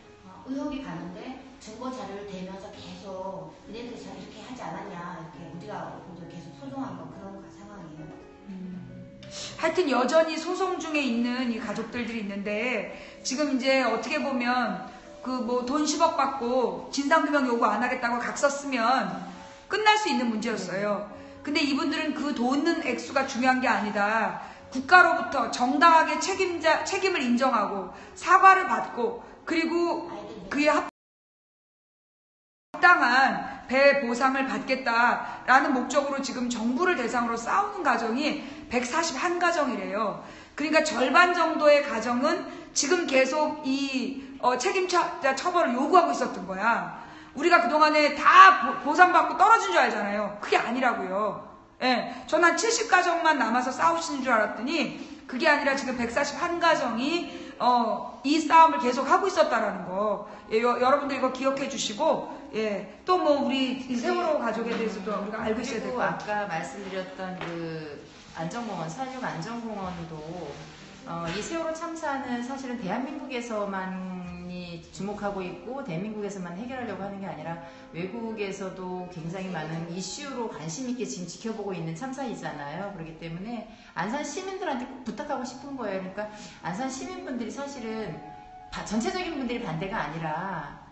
의혹이 가는데 증거 자료를 대면서 계속 얘네들이 잘 이렇게 하지 않았냐 이렇게 우리가 이제 계속 소송한 거 그런 상황이에요. 하여튼 여전히 소송 중에 있는 이 가족들이 있는데 지금 이제 어떻게 보면 그 뭐 돈 10억 받고 진상규명 요구 안 하겠다고 각 썼으면 끝날 수 있는 문제였어요. 근데 이분들은 그 돈은 액수가 중요한 게 아니다. 국가로부터 정당하게 책임을 인정하고 사과를 받고 그리고 그에 합당한 배 보상을 받겠다라는 목적으로 지금 정부를 대상으로 싸우는 가정이 141가정이래요. 그러니까 절반 정도의 가정은 지금 계속 이 책임자 처벌을 요구하고 있었던 거야. 우리가 그동안에 다 보상받고 떨어진 줄 알잖아요. 그게 아니라고요. 예, 전 한 70가정만 남아서 싸우시는 줄 알았더니 그게 아니라 지금 141가정이 이 싸움을 계속 하고 있었다라는 거. 예, 여러분들 이거 기억해 주시고 또 뭐 우리 이 세월호 가족에 대해서도 우리가 알고 있어야 될 그리고 것 같아요. 아까 말씀드렸던 그 안전공원, 4.6 안전공원도 이 세월호 참사는 사실은 대한민국에서만이 많이 주목하고 있고 대한민국에서만 해결하려고 하는 게 아니라 외국에서도 굉장히 많은 이슈로 관심 있게 지금 지켜보고 있는 참사이잖아요. 그렇기 때문에 안산 시민들한테 꼭 부탁하고 싶은 거예요. 그러니까 안산 시민분들이 사실은 전체적인 분들이 반대가 아니라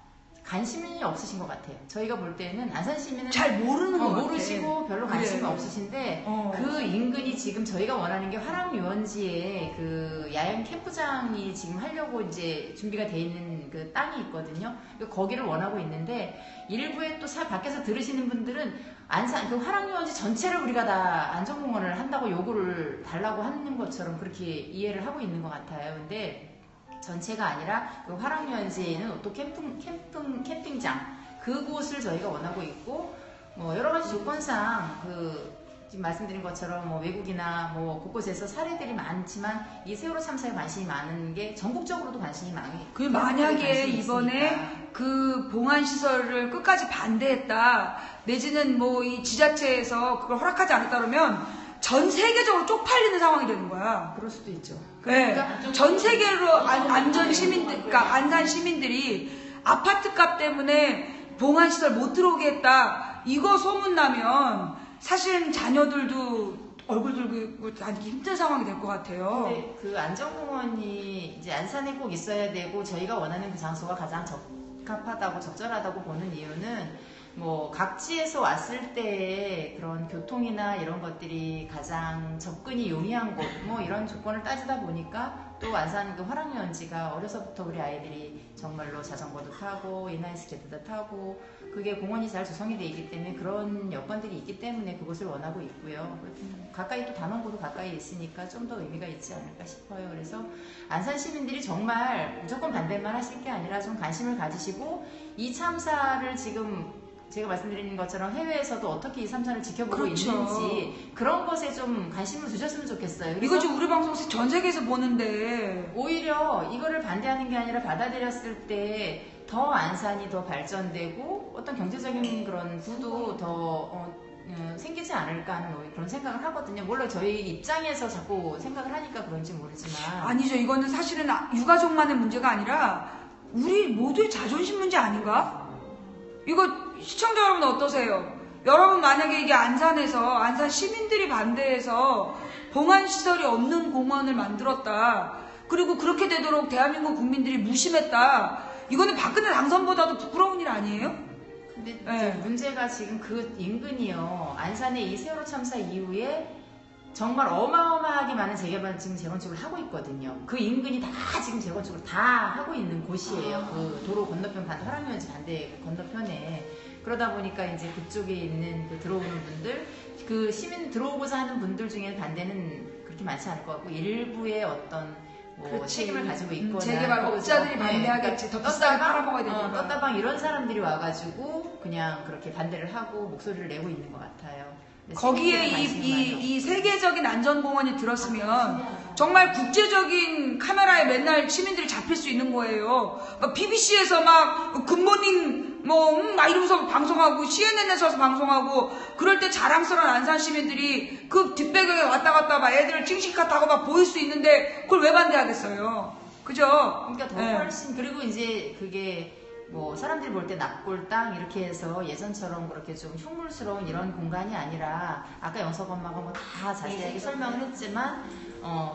관심이 없으신 것 같아요. 저희가 볼 때는 안산 시민은 잘 모르는 것 같아. 모르시고 별로 관심이 그래. 없으신데 어. 그 인근이 지금 저희가 원하는 게 화랑유원지에 그 야영 캠프장이 지금 하려고 이제 준비가 돼 있는 그 땅이 있거든요. 거기를 원하고 있는데 일부에 또 밖에서 들으시는 분들은 안산 그 화랑유원지 전체를 우리가 다 안전공원을 한다고 요구를 달라고 하는 것처럼 그렇게 이해를 하고 있는 것 같아요. 근데 전체가 아니라 그 화랑유원지에는 또 캠핑장 그곳을 저희가 원하고 있고 뭐 여러 가지 조건상 그 지금 말씀드린 것처럼 뭐 외국이나 뭐 곳곳에서 사례들이 많지만 이 세월호 참사에 관심이 많은 게 전국적으로도 관심이 많이. 그 만약에 이번에 그 봉안 시설을 끝까지 반대했다 내지는 뭐 이 지자체에서 그걸 허락하지 않았다 그러면 전 세계적으로 쪽팔리는 상황이 되는 거야. 그럴 수도 있죠. 네. 그러니까 전 세계로 안전 시민들, 그러니까 안산 시민들이 아파트 값 때문에 봉안 시설 못 들어오게 했다. 이거 소문 나면 사실은 자녀들도 얼굴 들고 다니기 힘든 상황이 될 것 같아요. 근데 그 안전공원이 이제 안산에 꼭 있어야 되고 저희가 원하는 그 장소가 가장 적합하다고 적절하다고 보는 이유는 뭐 각지에서 왔을 때 그런 교통이나 이런 것들이 가장 접근이 용이한 곳 뭐 이런 조건을 따지다 보니까 또 안산 그 화랑유원지가 어려서부터 우리 아이들이 정말로 자전거도 타고 인라인스케이트도 타고 그게 공원이 잘 조성이 돼 있기 때문에 그런 여건들이 있기 때문에 그곳을 원하고 있고요. 가까이 또 담원구도 가까이 있으니까 좀 더 의미가 있지 않을까 싶어요. 그래서 안산 시민들이 정말 무조건 반대만 하실 게 아니라 좀 관심을 가지시고 이 참사를 지금 제가 말씀드린 것처럼 해외에서도 어떻게 이 참사를 지켜보고 그렇죠. 있는지 그런 것에 좀 관심을 두셨으면 좋겠어요. 이거 지금 우리 방송에서 전 세계에서 보는데 오히려 이거를 반대하는 게 아니라 받아들였을 때 더 안산이 더 발전되고 어떤 경제적인 그런 구도 더 생기지 않을까 하는 그런 생각을 하거든요. 물론 저희 입장에서 자꾸 생각을 하니까 그런지 모르지만 아니죠. 이거는 사실은 유가족만의 문제가 아니라 우리 모두의 자존심 문제 아닌가? 이거 시청자 여러분 어떠세요? 여러분 만약에 이게 안산에서 안산 시민들이 반대해서 봉안시설이 없는 공원을 만들었다. 그리고 그렇게 되도록 대한민국 국민들이 무심했다. 이거는 박근혜 당선보다도 부끄러운 일 아니에요? 근데 네. 문제가 지금 그 인근이요. 안산의 이 세월호 참사 이후에 정말 어마어마하게 많은 재개발 지금 재건축을 하고 있거든요. 그 인근이 다 지금 재건축을 다 하고 있는 곳이에요. 그 도로 건너편 화랑유원지 반대 건너편에. 그러다 보니까 이제 그쪽에 있는 그 들어오는 분들, 그 시민 들어오고자 하는 분들 중에 반대는 그렇게 많지 않을 것 같고 일부의 어떤 뭐 책임을 가지고 있거나 재개발 업자들이 반대하겠지. 더 비싸게 팔아먹어야 되니까. 떴다방 이런 사람들이 와가지고 그냥 그렇게 반대를 하고 목소리를 내고 있는 것 같아요. 거기에 이 세계적인 안전공원이 들었으면 정말 국제적인 카메라에 맨날 시민들이 잡힐 수 있는 거예요. BBC에서 막 굿모닝 막 이러면서 방송하고 CNN에서 방송하고 그럴 때 자랑스러운 안산 시민들이 그 뒷배경에 왔다 갔다 막 애들 찡찡카 타고 막 보일 수 있는데 그걸 왜 반대하겠어요? 그죠? 그러니까 더 훨씬 그리고 이제 그게 뭐 사람들이 볼 때 납골 땅 이렇게 해서 예전처럼 그렇게 좀 흉물스러운 이런 공간이 아니라 아까 영석 엄마가 뭐 다 자세하게 설명을 했지만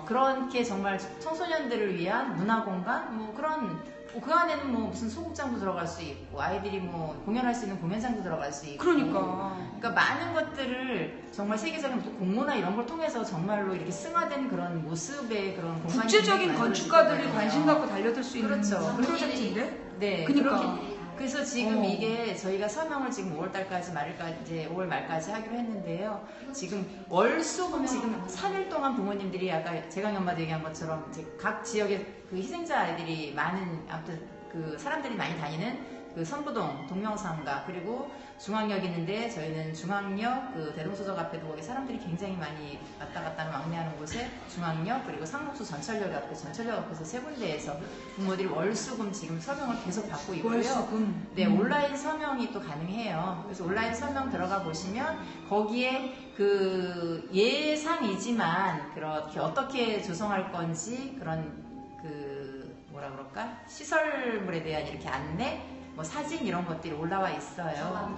그렇게 정말 청소년들을 위한 문화 공간 뭐 그런 그 안에는 뭐 무슨 소극장도 들어갈 수 있고 아이들이 뭐 공연할 수 있는 공연장도 들어갈 수 있고 그러니까 많은 것들을 정말 세계적인 또 공모나 이런 걸 통해서 정말로 이렇게 승화된 그런 모습의 그런 공간이 국제적인 건축가들이 관심 갖고 달려들 수 있는 그렇죠. 프로젝트인데. 네, 그러니까. 그래서 지금 이게 저희가 서명을 지금 5월달까지 이제 5월 말까지 하기로 했는데요. 지금 월수금 지금 3일 동안 부모님들이 아까 재강 엄마도 얘기한 것처럼 이제 각 지역의 그 희생자 아이들이 많은 아무튼 그 사람들이 많이 다니는 그 선부동, 동명상가 그리고 중앙역 있는데 저희는 중앙역 그 대동소적 앞에도 거기 사람들이 굉장히 많이 왔다 갔다 하는 왕래하는 곳에 중앙역 그리고 상록수 전철역 앞에서 세 군데에서 부모들이 월수금 지금 서명을 계속 받고 있고요. 월수금. 네, 온라인 서명이 또 가능해요. 그래서 온라인 서명 들어가 보시면 거기에 그 예상이지만 그렇게 어떻게 조성할 건지 그런 그 뭐라 그럴까 시설물에 대한 이렇게 안내, 뭐 사진 이런 것들이 올라와 있어요.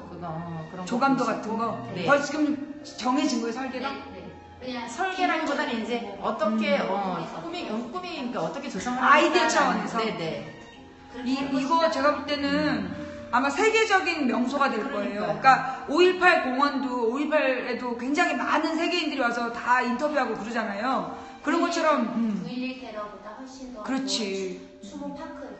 그런 조감도 거 같은 거. 네. 벌써 지금 정해진 거예요, 설계가? 그냥 설계라기보다는 이제 어떻게 그러니까 어떻게 조성을 아이디어 할까? 차원에서. 네네. 이거 제가 볼 때는 아마 세계적인 명소가 될 거예요. 그러니까 5.18 공원도 5.18에도 굉장히 많은 세계인들이 와서 다 인터뷰하고 그러잖아요. 그런 것처럼 9.11 테러보다 훨씬 더 그렇지. 추모 파크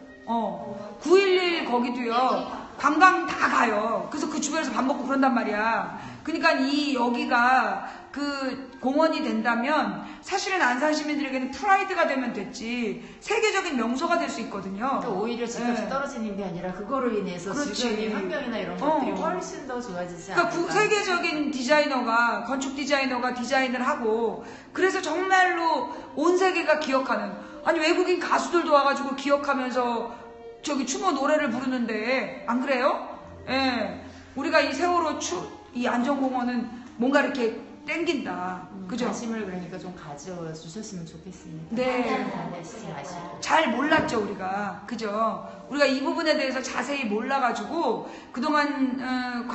9.11 거기도요. 관광 다 가요. 그래서 그 주변에서 밥 먹고 그런단 말이야. 그러니까 이 여기가 그 공원이 된다면 사실은 안산 시민들에게는 프라이드가 되면 됐지 세계적인 명소가 될 수 있거든요. 또 오히려 집값이 네. 떨어지는 게 아니라 그거로 인해서 그렇지. 주변의 환경이나 이런 것들이 훨씬 더 좋아지지 않을까. 그러니까 세계적인 디자이너가 건축 디자이너가 디자인을 하고 그래서 정말로 온 세계가 기억하는 아니 외국인 가수들도 와가지고 기억하면서 저기 추모 노래를 부르는데 안 그래요? 예, 우리가 이 세월호 이 안전공원은 뭔가 이렇게 땡긴다. 그죠? 관심을 그러니까 좀 가져주셨으면 좋겠습니다. 네. 잘 몰랐죠 우리가. 그죠? 우리가 이 부분에 대해서 자세히 몰라가지고 그동안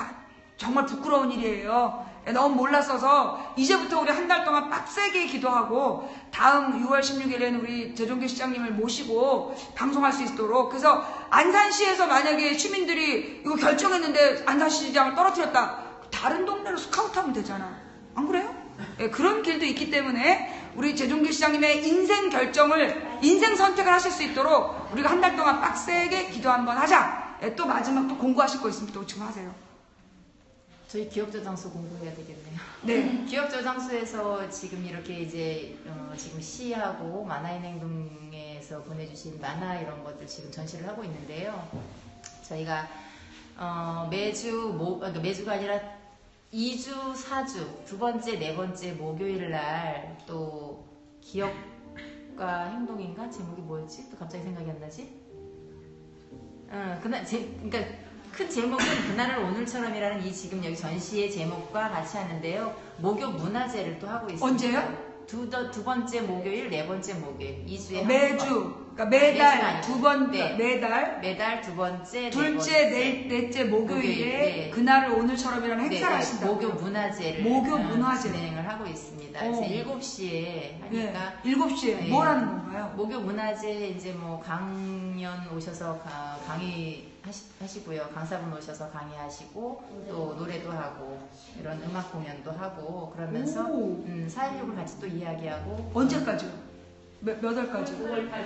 정말 부끄러운 일이에요. 너무 몰랐어서 이제부터 우리 한 달 동안 빡세게 기도하고 다음 6월 16일에는 우리 재종교 시장님을 모시고 방송할 수 있도록 그래서 안산시에서 만약에 시민들이 이거 결정했는데 안산시장을 떨어뜨렸다 다른 동네로 스카우트하면 되잖아. 안 그래요? 예, 그런 길도 있기 때문에 우리 재종교 시장님의 인생 결정을 인생 선택을 하실 수 있도록 우리가 한 달 동안 빡세게 기도 한번 하자. 예, 또 마지막 또 공부하실 거 있으면 또 지금 하세요. 저희 기업저장소 공부해야 되겠네요. 네. 기업저장소에서 지금 이렇게 이제 지금 시하고 만화인행동에서 보내주신 만화 이런 것들 지금 전시를 하고 있는데요. 저희가 매주가 아니라 2주, 4주, 두 번째, 네 번째 목요일 날 또 기억과 행동인가? 제목이 뭐였지? 또 갑자기 생각이 안 나지? 그러니까 큰 제목은 그날을 오늘처럼이라는 이 지금 여기 전시의 제목과 같이 하는데요. 목요 문화제를 또 하고 있습니다. 언제요? 두 번째 목요일, 네 번째 목요일. 2주에 매주, 그러니까 매달 두 번, 네. 매달 두 번째, 둘째, 넷째 목요일에 네. 그날을 오늘처럼이라는 행사를 하신다고. 목요 문화제를 목요 문화제. 진행을 하고 있습니다. 그래서 7시에 하니까 네. 7시에 네. 뭘 하는 건가요? 목요 문화제 이제 뭐 강연 오셔서 강의 하시고요. 강사분 오셔서 강의하시고 또 노래도 하고 이런 음악 공연도 하고 그러면서 4.16을 같이 또 이야기하고 언제까지요? 몇 월까지?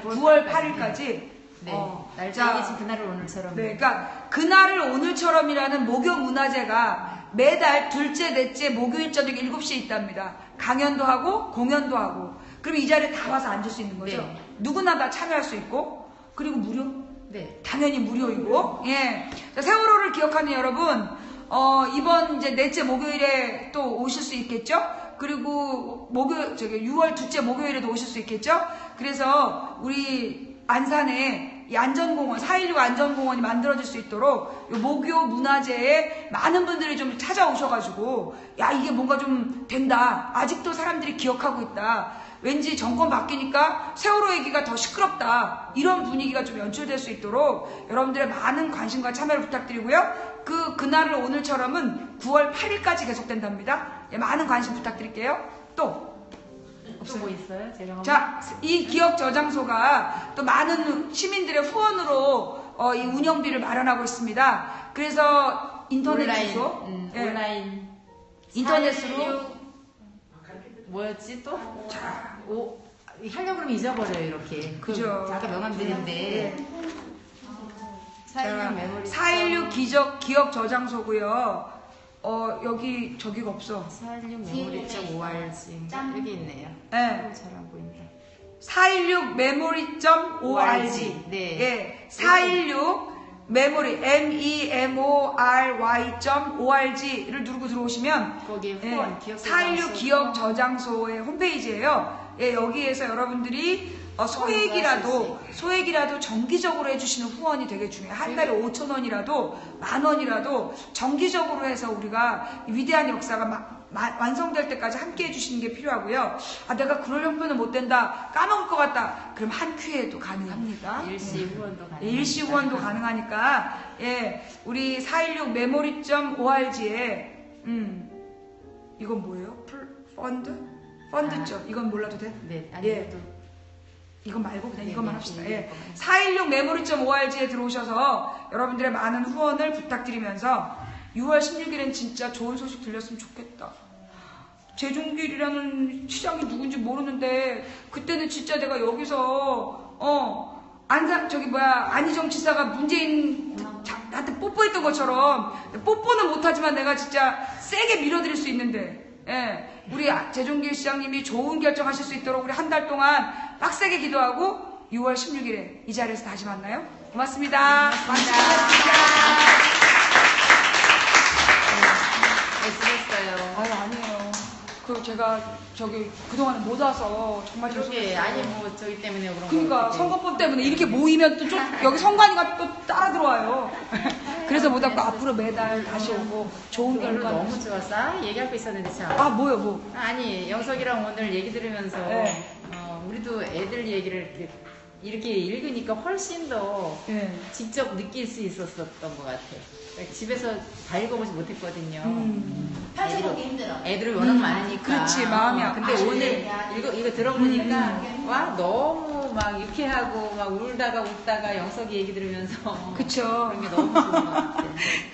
9월 8일까지? 네. 자, 날짜가 지금 그날을 오늘처럼. 네, 그러니까 그날을 오늘처럼이라는 목요 문화제가 매달 둘째, 넷째 목요일 저녁 7시에 있답니다. 강연도 하고 공연도 하고. 그럼 이 자리에 다 와서 앉을 수 있는 거죠? 네. 누구나 다 참여할 수 있고 그리고 무료? 네. 당연히 무료이고. 예. 자, 세월호를 기억하는 여러분, 이번 이제 넷째 목요일에 또 오실 수 있겠죠? 그리고 6월 둘째 목요일에도 오실 수 있겠죠? 그래서 우리 안산에 이 안전공원, 4.16 안전공원이 만들어질 수 있도록 이 목요 문화제에 많은 분들이 좀 찾아오셔가지고, 야, 이게 뭔가 좀 된다. 아직도 사람들이 기억하고 있다. 왠지 정권 바뀌니까 세월호 얘기가 더 시끄럽다. 이런 분위기가 좀 연출될 수 있도록 여러분들의 많은 관심과 참여를 부탁드리고요. 그날을 오늘처럼은 9월 8일까지 계속된답니다. 예, 많은 관심 부탁드릴게요. 또 뭐 있어요? 제가 자, 이 기억 저장소가 또 많은 시민들의 후원으로 이 운영비를 마련하고 있습니다. 그래서 인터넷 주소, 온라인 인터넷으로 뭐였지 또? 자, 하려고 그러면 잊어버려요 이렇게. 그죠. 아까 명함드린데 4.16 메모리 4.16 기억 저장소고요. 여기 저기가 없어. 4.16 메모리점 ORG 여기 있네요. 네. 잘 안 보인다. 416 메모리.org. 네. 예. 416 메모리 memory.org를 누르고 들어오시면 거기에 예, 후원 기억 416 기억 저장소의 홈페이지예요. 예, 여기에서 여러분들이 소액이라도 정기적으로 해주시는 후원이 되게 중요해요. 한 달에 5,000원이라도 10,000원이라도 정기적으로 해서 우리가 이 위대한 역사가 막 완성될 때까지 함께 해주시는 게 필요하고요. 아, 내가 그럴 형편은 못 된다, 까먹을 것 같다, 그럼 한 큐에도 가능합니다. 일시 후원도 가능합니다. 일시 후원도 가능하니까, 예, 우리 416 메모리.org에, 이건 뭐예요? 펀드죠? 이건 몰라도 돼? 네, 예. 아니, 또 이건 말고 그냥 네, 이것만 네, 합시다. 네, 예. 이것만. 416 메모리.org에 들어오셔서 여러분들의 많은 후원을 부탁드리면서 6월 16일엔 진짜 좋은 소식 들렸으면 좋겠다. 재중길이라는 시장이 누군지 모르는데 그때는 진짜 내가 여기서 안희정 지사가 문재인 한테 뽀뽀했던 것처럼 뽀뽀는 못하지만 내가 진짜 세게 밀어드릴 수 있는데, 예, 우리 재종길 시장님이 좋은 결정하실 수 있도록 우리 한 달 동안 빡세게 기도하고 6월 16일에 이 자리에서 다시 만나요. 고맙습니다. 애쓰셨어요. 아유, 아니에요. 제가 그동안에 못 와서 정말 그러게, 죄송해요. 아니, 뭐, 저기 때문에 그런 거. 그러니까 같은데. 선거법 때문에 이렇게 모이면 또 여기 선관위가 또 따라 들어와요. 그래서 못 왔고 앞으로 매달 다시 오고 좋은 오늘 결과. 너무 좋았어. 아, 얘기할 거 있었는데 참. 아, 뭐요? 아니, 영석이랑 오늘 얘기 들으면서 네. 우리도 애들 얘기를 이렇게 읽으니까 훨씬 더 예. 직접 느낄 수 있었던 것 같아. 그러니까 집에서 다 읽어보지 못했거든요. 펼쳐보기 힘들어. 애들이 워낙 많으니까. 그렇지, 마음이 근데 아프지. 오늘 이거 들어보니까 와 너무 막 유쾌하고 막 울다가 웃다가 영석이 얘기 들으면서 그쵸. 그런 게 너무 좋은 것 같아.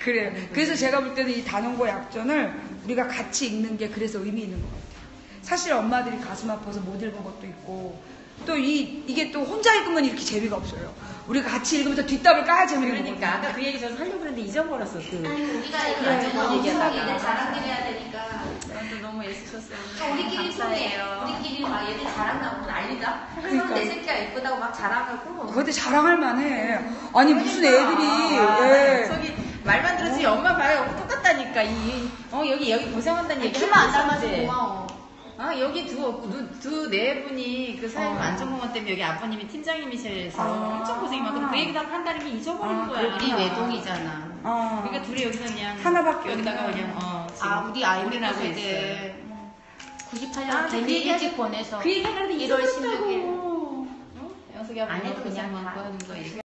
그래요. 그래서 제가 볼 때는 이 단원고 약전을 우리가 같이 읽는 게 그래서 의미 있는 것 같아요. 사실 엄마들이 가슴 아파서 못 읽은 것도 있고, 또 이게 또 혼자 읽으면 이렇게 재미가 없어요. 우리가 같이 읽으면 또 뒷담을 까야 재미있는 그러니까 거거든요. 아까 그 얘기 저도 하려고 했는데 잊어버렸어. 아니 우리가 그래, 이거 얘기하다가. 얘들 자랑들 해야 되니까 저한테 너무 애쓰셨어요. 우리끼리 통해. 우리끼리 막 얘들 자랑하고 난리다. 그러니까. 내 새끼가 예쁘다고 막 자랑하고. 그것도 자랑할 만해. 아니 무슨 애들이 예. 저기 말만 들었지 엄마 봐요 똑같다니까. 여기 고생한다는 얘기 키만 안 하면서 닮아서 이제. 고마워. 여기 두 네 분이 그 사회부 안전공원 때문에 여기 아버님이 팀장님이셔서 엄청 고생이 많고 그 얘기 다 한다는 게 잊어버린 거야. 우리 외동이잖아. 그러니까 둘이 여기서 그냥 하나밖에 여기다가 없네. 그냥 지금 우리 아이들 올인하고 있어요. 세대 98년 아, 되게 그 얘기 일찍 보내서 그 얘기 하는데 1월 16일. 잊어버렸다고. 영석이 아빠 안 해도 고생 그냥 많고 다 하는 거 얘기.